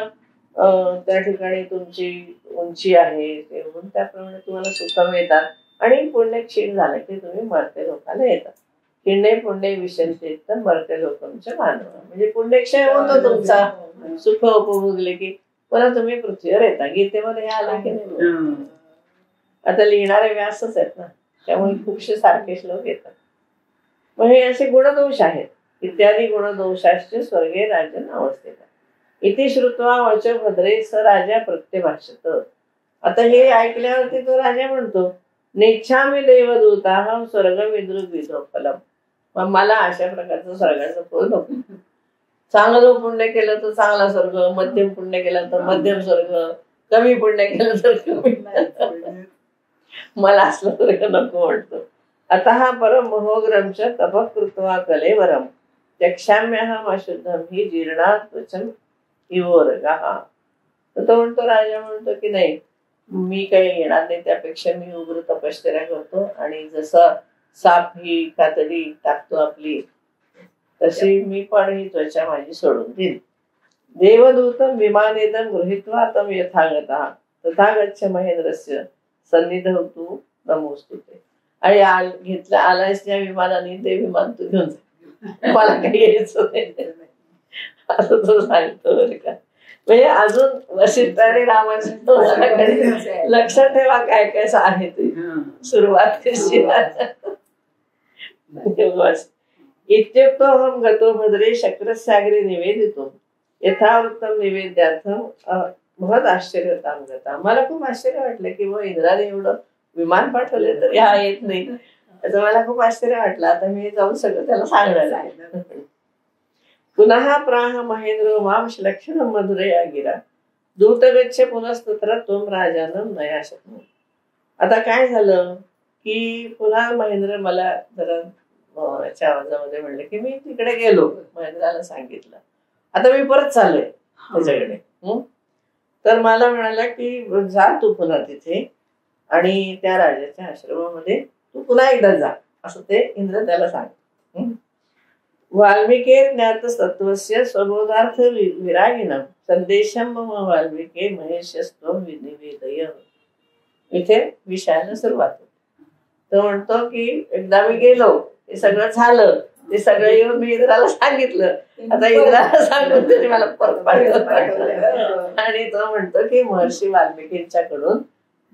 त्या ठिकाणी तुमची उंची आहे ते म्हणून त्याप्रमाणे तुम्हाला सुख मिळतात आणि पुण्य क्षीण झालं की तुम्ही मरते लोकांना येतात. किण्य पुण्य विषयते तर मरते लोकांच्या मानव. म्हणजे पुण्यक्षय होतो तुमचा. सुख उपभोगले की पुन्हा तुम्ही पृथ्वीवर येता. गीतेमध्ये हे आलं की नाही. आता लिहिणारे व्यासच आहेत ना, त्यामुळे खूपशे सारखे श्लोक येतात. मग हे असे गुणदोष आहेत. इत्यादी गुणदोषाश्च स्वर्गे राजन अवस्थेत. इथे श्रुत्वा वच भद्रे स राजा प्रत्यभाषत. आता हे ऐकल्यावरती तो राजा म्हणतो नेच्छामी देवदूताहं स्वर्ग विदृग विधो फलम. मग मला अशा प्रकारचं स्वर्गाचं फळ नको. चांगलं पुण्य केलं तर चांगला स्वर्ग, मध्यम पुण्य केलं तर मध्यम स्वर्ग, कमी पुण्य केलं तर कमी. मला असलं स्वर्ग नको म्हणतो. आता हा परम महोग्रमच तपकृत्वा कलेवरम यक्षाम्यहम अशुद्धम ही जीर्णात वचन इवोरगा. तर तो म्हणतो राजा म्हणतो की नाही मी काही येणार नाही, त्यापेक्षा मी उग्र तपश्चर्या करतो आणि जसं साप ही कातडी टाकतो आपली तशी मी पण ही त्वचा माझी सोडून देईल. देवदूतं विमानेदं गृहीत्वा तं यथागतः तथा गच्छ महेंद्रस्य सन्निधौ तू नमोस्तुते. आणि घेतलं आलायस त्या विमानाने, ते विमान तू घेऊन जा, मला काही यायचं नाही असं तो सांगतो बरं का. म्हणजे अजून वशिष्ठ आणि रामाच्या लक्षात ठेवा काय काय आहे ते सुरुवात कशी. इत्युक्तोऽहं गतो भद्रे शक्रसागरे निवेदितो यथावृत्तं निवेद्यार्थं महद आश्चर्यतां गता. मला खूप आश्चर्य वाटलं की मग इंद्राने एवढं विमान पाठवले तर हा येत नाही. त्याचं मला खूप आश्चर्य वाटलं. आता मी जाऊन सगळं त्याला सांगणार आहे. पुनः प्राह महेंद्रो मांश लक्षणं मधुरया गिरा दूत गच्छ पुनस्तत्र त्वं राजानं नया शक्नो. आता काय झालं की पुन्हा महेंद्र मला जरा याच्या आवाजामध्ये म्हणले की मी तिकडे गेलो, महेंद्राला सांगितलं, आता मी परत चाललोय त्याच्याकडे. तर मला म्हणाला की जा तू पुन्हा तिथे आणि त्या राजाच्या आश्रमामध्ये तू पुन्हा एकदा जा, असं ते इंद्र त्याला सांग. वाल्मिके ज्ञात तत्वस्य स्वबोधार्थ विरागिणं संदेशम मम वाल्मिके महेशस्त्वं निवेदय. इथे विषयाला सुरुवात होते. तो म्हणतो की एकदा मी गेलो, ते सगळं झालं, ते सगळं येऊन मी इंद्राला सांगितलं, आता इंद्राला सांगून तरी मला परत पाठवलं. आणि तो म्हणतो की महर्षी वाल्मिकींच्याकडून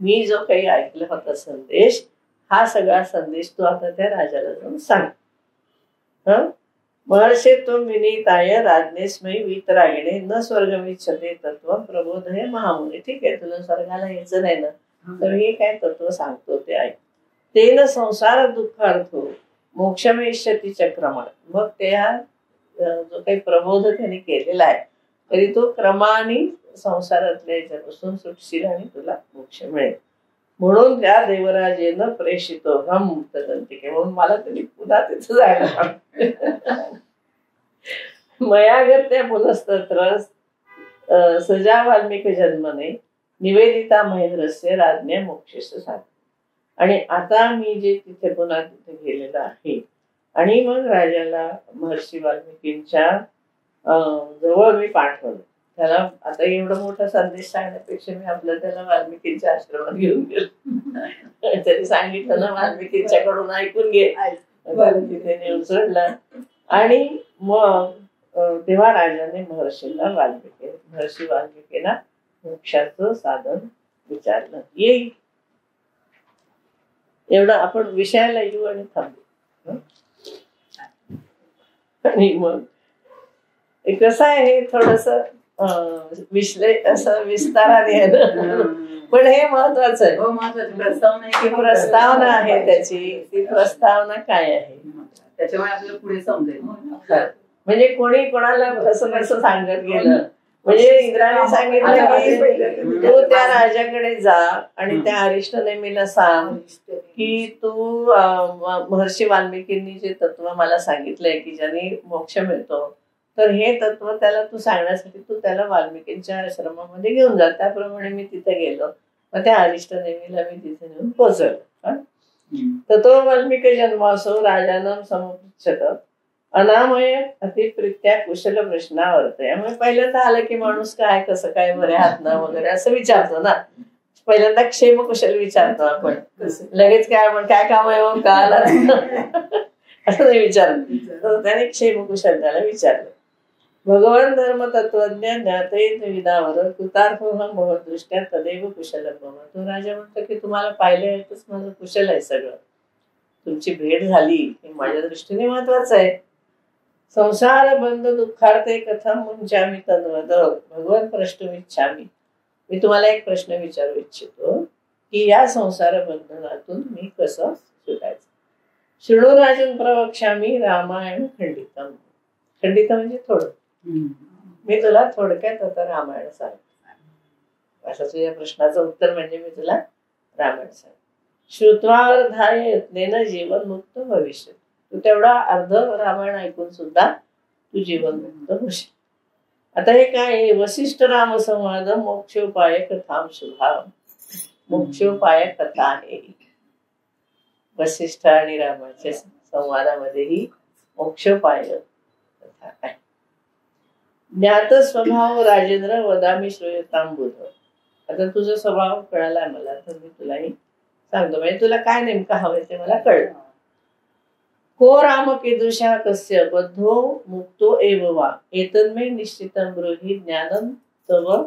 मी जो काही ऐकला होता संदेश, हा सगळा संदेश तू आता त्या राजाला जाऊन सांग. महर्षी त्वं विनीताय राज्ञेस्मै वीतरागिणे न स्वर्गमिच्छते तत्व प्रबोधय महामुनी. ठीक आहे, तुला स्वर्गाला यायचं नाही ना, तर हे काय तत्व सांगतो ते ऐक. तेन संसार दुःखार्थो मोक्षमेष्यति चक्रमात. मग त्या जो काही प्रबोध त्याने केलेला आहे तरी तो क्रमाने संसारातल्या याच्यापासून सुटशील आणि तुला मोक्ष मिळेल. म्हणून त्या देवराजेनं प्रेषितो हम तदंतिके. म्हणून मला तरी पुन्हा तिथं जायला मयागत्या पुनस्तत्र सजा वाल्मिक जन्मने निवेदिता महेंद्रस्य राज्ञा मोक्षस्य साध. आणि आता मी जे तिथे पुन्हा तिथे गेलेलं आहे आणि मग राजाला महर्षी वाल्मिकींच्या जवळ मी पाठवलं. त्याला आता एवढं मोठा संदेश सांगण्यापेक्षा मी आपलं त्याला वाल्मिकींच्या आश्रमात घेऊन गेलो. तरी सांगितलं ना, वाल्मिकींच्याकडून ऐकून घे. तिथे नेऊन सोडलं. आणि मग तेव्हा राजाने महर्षी वाल्मिकींना मोक्षाचं साधन विचारलं. येईल एवढं आपण विषयाला येऊ आणि थांबू. आणि मग कसं आहे, थोडस असं विस्ताराने पण हे महत्वाचं आहे. प्रस्तावना आहे त्याची. ती प्रस्तावना काय आहे त्याच्यामुळे आपल्याला पुढे समजेल. म्हणजे कोणी कोणाला कसं कसं सांगत गेलं. म्हणजे इंद्राने सांगितलं की तू त्या राजाकडे जा आणि त्या अरिष्ट नेमीला सांग की तू महर्षी वाल्मिकींनी जे तत्व मला सांगितलंय की ज्याने मोक्ष मिळतो, तर हे तत्व त्याला तू सांगण्यासाठी तू त्याला वाल्मिकींच्या आश्रमामध्ये घेऊन जा. त्याप्रमाणे मी तिथे गेलो. मग त्या अरिष्ट नेमीला मी तिथे नेऊन पोहोचवलं. तर तो वाल्मिक जन्मासो राजानं समुपृच्छत अनामय अतिप्रित्या कुशल प्रश्नावर्त. यामुळे पहिल्यांदा आलं की माणूस काय कसं काय बरे आहात ना वगैरे असं विचारतो ना. पहिल्यांदा क्षेम कुशल विचारतो आपण. लगेच काय आपण काय काम आहे का आला असं नाही विचारलं. तर त्याने क्षेम कुशल त्याला विचारलं. भगवान धर्म तत्वज्ञ ज्ञातयेत विदावर कृतार्थ मोहदृष्ट्या तदैव कुशल मम. तो राजा म्हणतो की तुम्हाला पाहिलं तर माझं कुशल आहे सगळं. तुमची भेट झाली हे माझ्या दृष्टीने महत्वाचं आहे. संसार बंध दुःखार्थे कथम मुंचामी तद्वद भगवान प्रश्नमिच्छामी. मी तुम्हाला एक प्रश्न विचारू इच्छितो की या संसार बंधनातून मी कसं सुटायचं. शृणु राजन प्रवक्ष्यामी रामायण खंडितम. खंडित म्हणजे थोडं. मी तुला थोडक्यात आता रामायण सांग. असं तुझ्या प्रश्नाचं उत्तर म्हणजे मी तुला रामायण सांग. श्रुत्वार्धाय यत्नेन जीवन मुक्त भविष्य. तू तेवढा अर्ध रामायण ऐकून सुद्धा तू जीवन मुक्त होशील. आता हे काय, वसिष्ठ राम संवाद मोक्षोपाय कथाम शुभा. मोक्षोपाय कथा आहे. वसिष्ठ आणि रामाच्या संवादामध्ये ही मोक्षोपाय कथा आहे. ज्ञात स्वभाव राजेंद्र वदामी श्रूयताम बुध. आता तुझा स्वभाव कळालाय मला, तर मी तुलाही सांगतो, म्हणजे तुला काय नेमकं हवंय ते मला कळलं. को राम कीदृशा कस्य बद्धो मुक्तो एव वा एतन्मे निश्चितं ब्रूहि ज्ञानं तव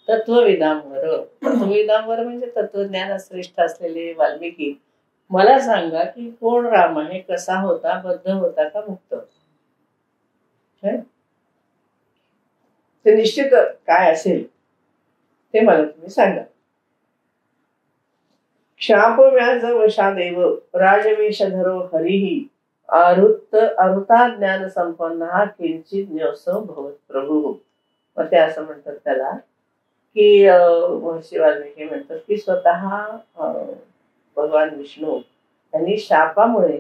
तत्वविदांवर. तत्वविदांवर म्हणजे तत्वज्ञान श्रेष्ठ असलेले वाल्मिकी, मला सांगा की कोण राम आहे, कसा होता, बद्ध होता का मुक्त? ते निश्चित काय असेल ते मला तुम्ही सांगा. क्षाप व्याज वशादेव राजवेशधरो हरिही आरुता ज्ञान संपन्न हा किंचित न्योसो भवत प्रभू. मग ते असं म्हणतात त्याला की महर्षी वाल्मिकी म्हणतात की स्वतः भगवान विष्णू यांनी शापामुळे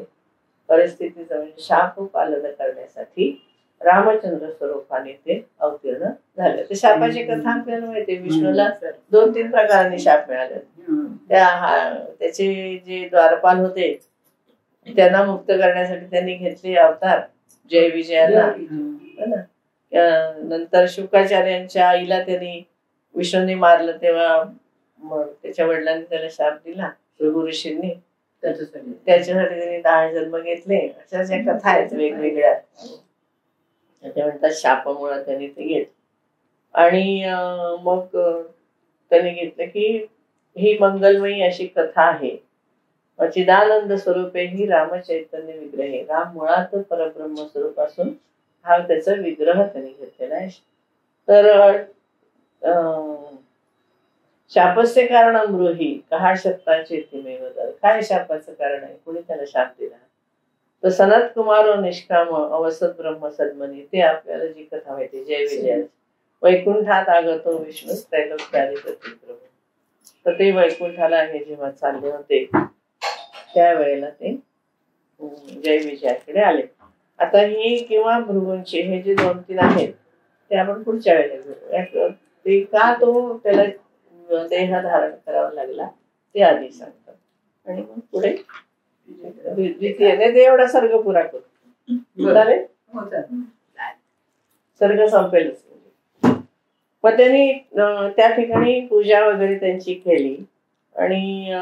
परिस्थितीचं म्हणजे शाप पालन करण्यासाठी रामचंद्र स्वरूपाने ते अवतीर्ण झाले. ते शापाची कथा आपल्याला माहिती आहे. विष्णूला 2-3 प्रकारांनी शाप मिळाले. त्याचे जे द्वारपाल होते त्यांना मुक्त करण्यासाठी त्यांनी घेतले अवतार जय विजयाला. नंतर शुकाचार्यांच्या आईला त्यांनी विष्णूने मारलं तेव्हा त्याच्या वडिलांनी त्याला शाप दिला भृगु ऋषींनी, त्याच्यासाठी त्यांनी 10 जन्म घेतले. अशा ज्या कथा आहेत वेगवेगळ्या, ते म्हणतात शापामुळे त्यांनी ते घेतले. आणि मग त्यांनी घेतलं की ही मंगलमयी अशी कथा आहे. चिदानंद स्वरूपे ही रामचैतन्य विग्रहे. राम मुळात परब्रह्म स्वरूप असून हा त्याचा विग्रह त्यांनी घेतलेला आहे. तर शापस्य कारण ब्रूहि कहा शब्दाचे काय शापाचं कारण आहे, कोणी त्याला शाप दिला? तर सनत कुमार निष्काम अवसत ब्रह्म सद्मनी. ते आपल्याला जी कथा माहिती जय विजय. वैकुंठात आगतो विष्णू त्रैलोक्याधिपती प्रभू. तर ते वैकुंठाला हे जेव्हा चालले होते त्यावेळेला ते जय विजयाकडे आले. आता ही किंवा भृगूंची हे जे 2-3 आहेत ते आपण पुढच्या वेळेला घेऊ. ते का तो त्याला देह धारण करावा लागला ते आधी सांगतात आणि मग पुढे द्वितीय एवढा सर्ग पुरा करू. चालेल, सर्ग संपेलच. मग त्यांनी त्या ठिकाणी पूजा वगैरे त्यांची केली आणि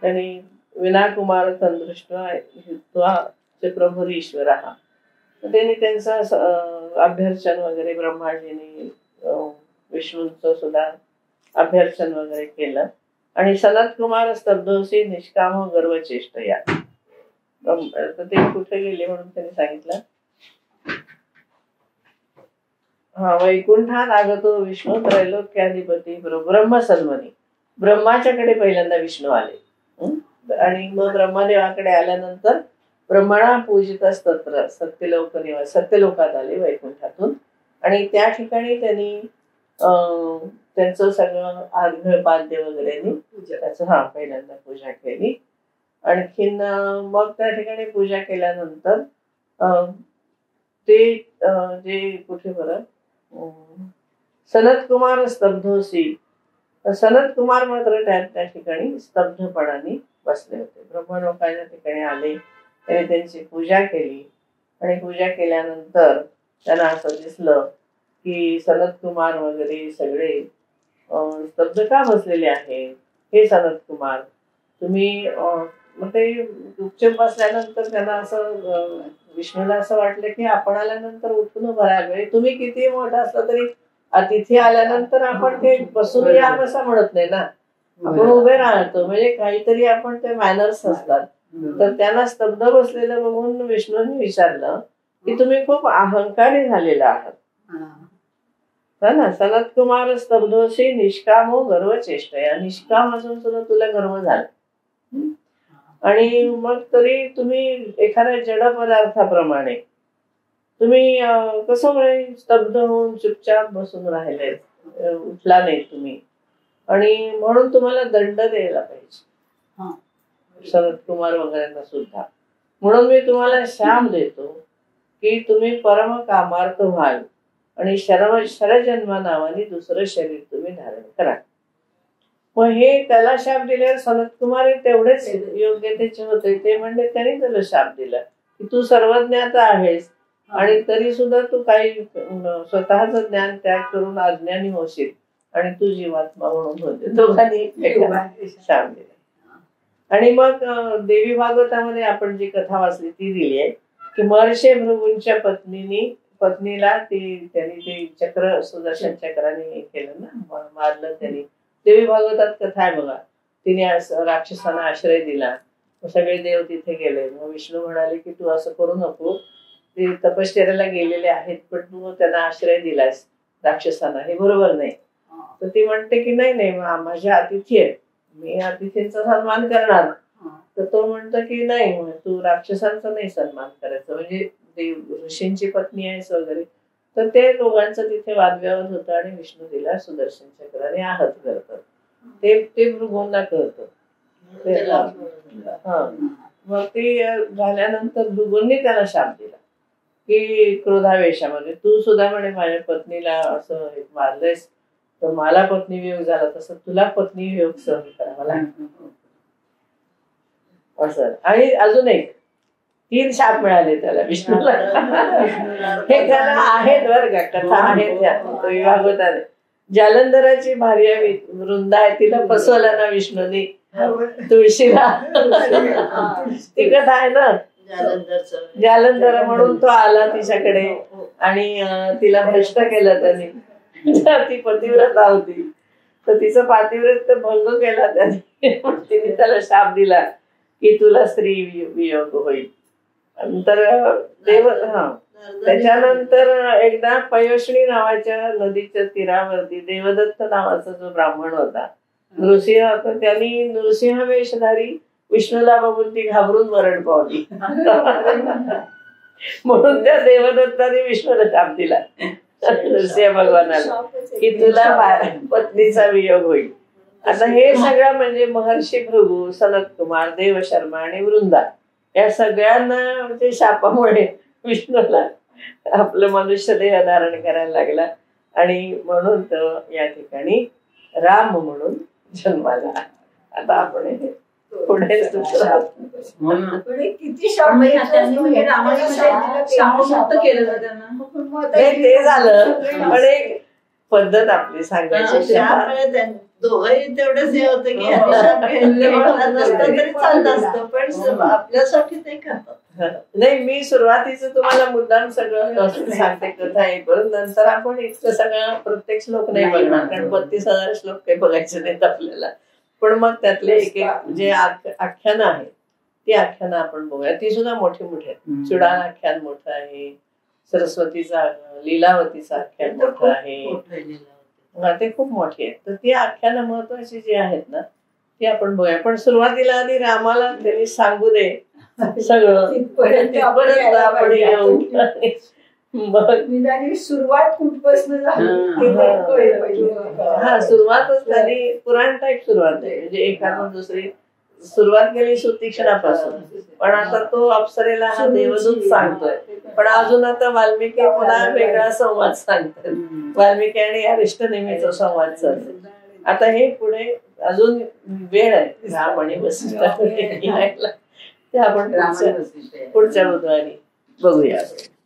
त्यांनी विनाकुमार तंदृष्ट्वा प्रभू ईश्वर हा त्यांनी त्यांचं अभ्यर्चन वगैरे ब्रह्माजीने विष्णूंचं सुद्धा अभ्यर्चन वगैरे केलं. आणि सनत कुमार स्तब्धोसी निष्काम गर्वचेष्ट या. तर ते कुठे गेले म्हणून त्यांनी सांगितलं. वैकुंठात आगतो विष्णू त्रैलोक्याधिपती ब्रह्म सन्मनी. ब्रह्माच्याकडे पहिल्यांदा विष्णू आले आणि मग ब्रह्मदेवाकडे आल्यानंतर ब्रह्मणा पूजित तत्र सत्यलोक निवास सत्यलोकात आले वैकुंठातून. आणि त्या ठिकाणी त्यांनी त्यांचं सगळं अर्घ्य पाद्य वगैरे त्याचं पहिल्यांदा पूजा केली. आणखीन मग त्या ठिकाणी पूजा केल्यानंतर ते जे कुठे बरं सनत कुमार स्तब्धोसी. सनत कुमार मात्र त्या ठिकाणी स्तब्धपणाने बसले होते. ब्रह्मलोकाच्या ठिकाणी आले, त्यांनी त्यांची पूजा केली आणि पूजा केल्यानंतर त्यांना असं दिसलं की सनत कुमार वगैरे सगळे स्तब्ध का बसलेले आहेत. हे सनत कुमार तुम्ही मग ते गुपचूप बसल्यानंतर त्यांना असं विष्णूला असं वाटलं की आपण आल्यानंतर उठून उभं राहावे. तुम्ही किती मोठा असला तरी अतिथी आल्यानंतर आपण ते बसून या असं म्हणत नाही ना, आपण उभे राहतो. म्हणजे काहीतरी आपण ते मॅनर्स असतात. तर त्यांना स्तब्ध बसलेलं बघून विष्णूंनी विचारलं की तुम्ही खूप अहंकारी झालेला आहात ना. सनत कुमार स्तब्धोशी निष्कामो गर्व चेष्टया. निष्काम असून सुद्धा तुला गर्व झाला. आणि मग तरी तुम्ही एखाद्या जड पदार्थाप्रमाणे तुम्ही कसं म्हणे स्तब्ध होऊन चुपचाप बसून राहिले, उठला नाही तुम्ही. आणि म्हणून तुम्हाला दंड द्यायला पाहिजे सनत कुमार वगैरेंना सुद्धा. म्हणून मी तुम्हाला शाप देतो की तुम्ही परम कामार्थ व्हाल आणि शरजन्म नावाने दुसरं शरीर तुम्ही धारण करा. मग हे त्याला शाप दिल्यावर सनत कुमार तेवढेच योग्यतेचे होते. ते म्हणजे त्यांनी त्याला शाप दिला की तू सर्वज्ञाता आहेस, आणि तरी सुद्धा तू काही स्वतःच ज्ञान त्याग करून अज्ञानी होशील आणि तू जीवात्मा म्हणून होते. दोघांनी एकमेकांना शाप दिला. आणि मग देवी भागवतामध्ये आपण जी कथा वाचली ती दिली आहे की महर्षी भृगूंच्या पत्नीला त्यांनी ते चक्र सुदर्शन चक्राने हे केलं ना, मारलं त्यांनी. देवी भागवतात कथा आहे बघा. तिने राक्षसांना आश्रय दिला, सगळे देव तिथे गेले. मग विष्णू म्हणाले की तू असं करू नको, ते तपश्चर्याला गेलेले आहेत पण तू त्यांना आश्रय दिलास राक्षसांना, हे बरोबर नाही. तर ती म्हणते की नाही माझ्या अतिथी आहेत, मी अतिथींचा सन्मान करणार. तर तो म्हणतो की नाही, तू राक्षसांचा नाही सन्मान करायचा, म्हणजे देव ऋषींची पत्नी आहेस वगैरे. तर ते दोघांचं तिथे वादविवाद होतं आणि विष्णू तिला सुदर्शन चक्राने आहत करतात. ते भृगूंना कळतं. मग ते झाल्यानंतर भृगूंनी त्याला शाप दिला की क्रोधावेशामध्ये तू सुद्धा म्हणे माझ्या पत्नीला असं मारलंयस, तर मला पत्नी वियोग झाला तसं तुला पत्नी वियोग सहन करावा लागला असं. आणि अजून एक 3 शाप मिळाले त्याला विष्णूला. हे कथा आहेत बरं का, कथा आहेत त्या भागवताने. जालंधराची भार्या वृंदा आहे, तिला फसवलं ना विष्णूने तुळशीला. ती कथा आहे ना, जालंधर म्हणून तो आला तिच्याकडे आणि तिला भ्रष्ट केलं त्याने. ती पतिव्रता होती तर तिचं पातिव्रत भंग केला त्याने. तिने त्याला शाप दिला की तुला स्त्री वियोग होईल. नंतर त्याच्यानंतर एकदा पयोष्णी नावाच्या नदीच्या तीरावरती देवदत्त नावाचा जो ब्राह्मण होता, नृसिंह होता, त्यांनी नृसिंह वेशधारी विष्णूला बघून ती घाबरून मरण पावली. म्हणून त्या देवदत्ताने विष्णूला शाप दिला नृसिंह भगवानाला की तुला पत्नीचा वियोग होईल. आता हे सगळं म्हणजे महर्षी भृगू, सनत कुमार, देव शर्मा आणि वृंदा या सगळ्यांना म्हणजे शापामुळे विष्णूला आपलं मनुष्य देह धारण करायला लागला. आणि म्हणून तर या ठिकाणी राम म्हणून जन्माला. आता आपण पुढे किती ते झालं. पण एक पद्धत आपली सांगायची, दोघंही तेवढेच हे होतं की तरी चालत असतं, पण आपल्यासाठी ते करतात. नाही, मी सुरुवातीचं तुम्हाला मुद्दाम सगळं सांगते कथा आहे, परत नंतर आपण इतकं सगळं प्रत्येक श्लोक नाही बघणार, कारण 32,000 श्लोक काही बघायचे नाहीत आपल्याला. पण मग त्यातले एक जे आख्यानं आहेत ती आख्यानं आपण बघूया. ती सुद्धा मोठी मोठी आहेत. चुडाल आख्यान मोठं आहे, सरस्वतीचा लीलावतीचं आख्यान मोठं आहे, ते खूप मोठी आहेत. तर ती आख्यानं महत्वाची जी आहेत ना ती आपण बघूया. पण सुरुवातीला आधी रामाला त्यांनी सांगू दे सगळं, परत आपण येऊ. सुरुवात कुठपासून सुरुवातच झाली पुराण टाईप सुरुवात आहे, म्हणजे एखादं दुसरी सुरुवात केली सुतीक्षणापासून. पण आता तो अप्सरेला हा देवदूत सांगतोय, पण अजून आता वाल्मिकी पुन्हा वेगळा संवाद सांगतात. वाल्मिकी आणि अरिष्टनेमीचा संवाद चालतो. आता हे पुढे अजून वेळ आहे राम आणि वसिष्ठ ते आपण पुढच्या बुधवारी बघूया.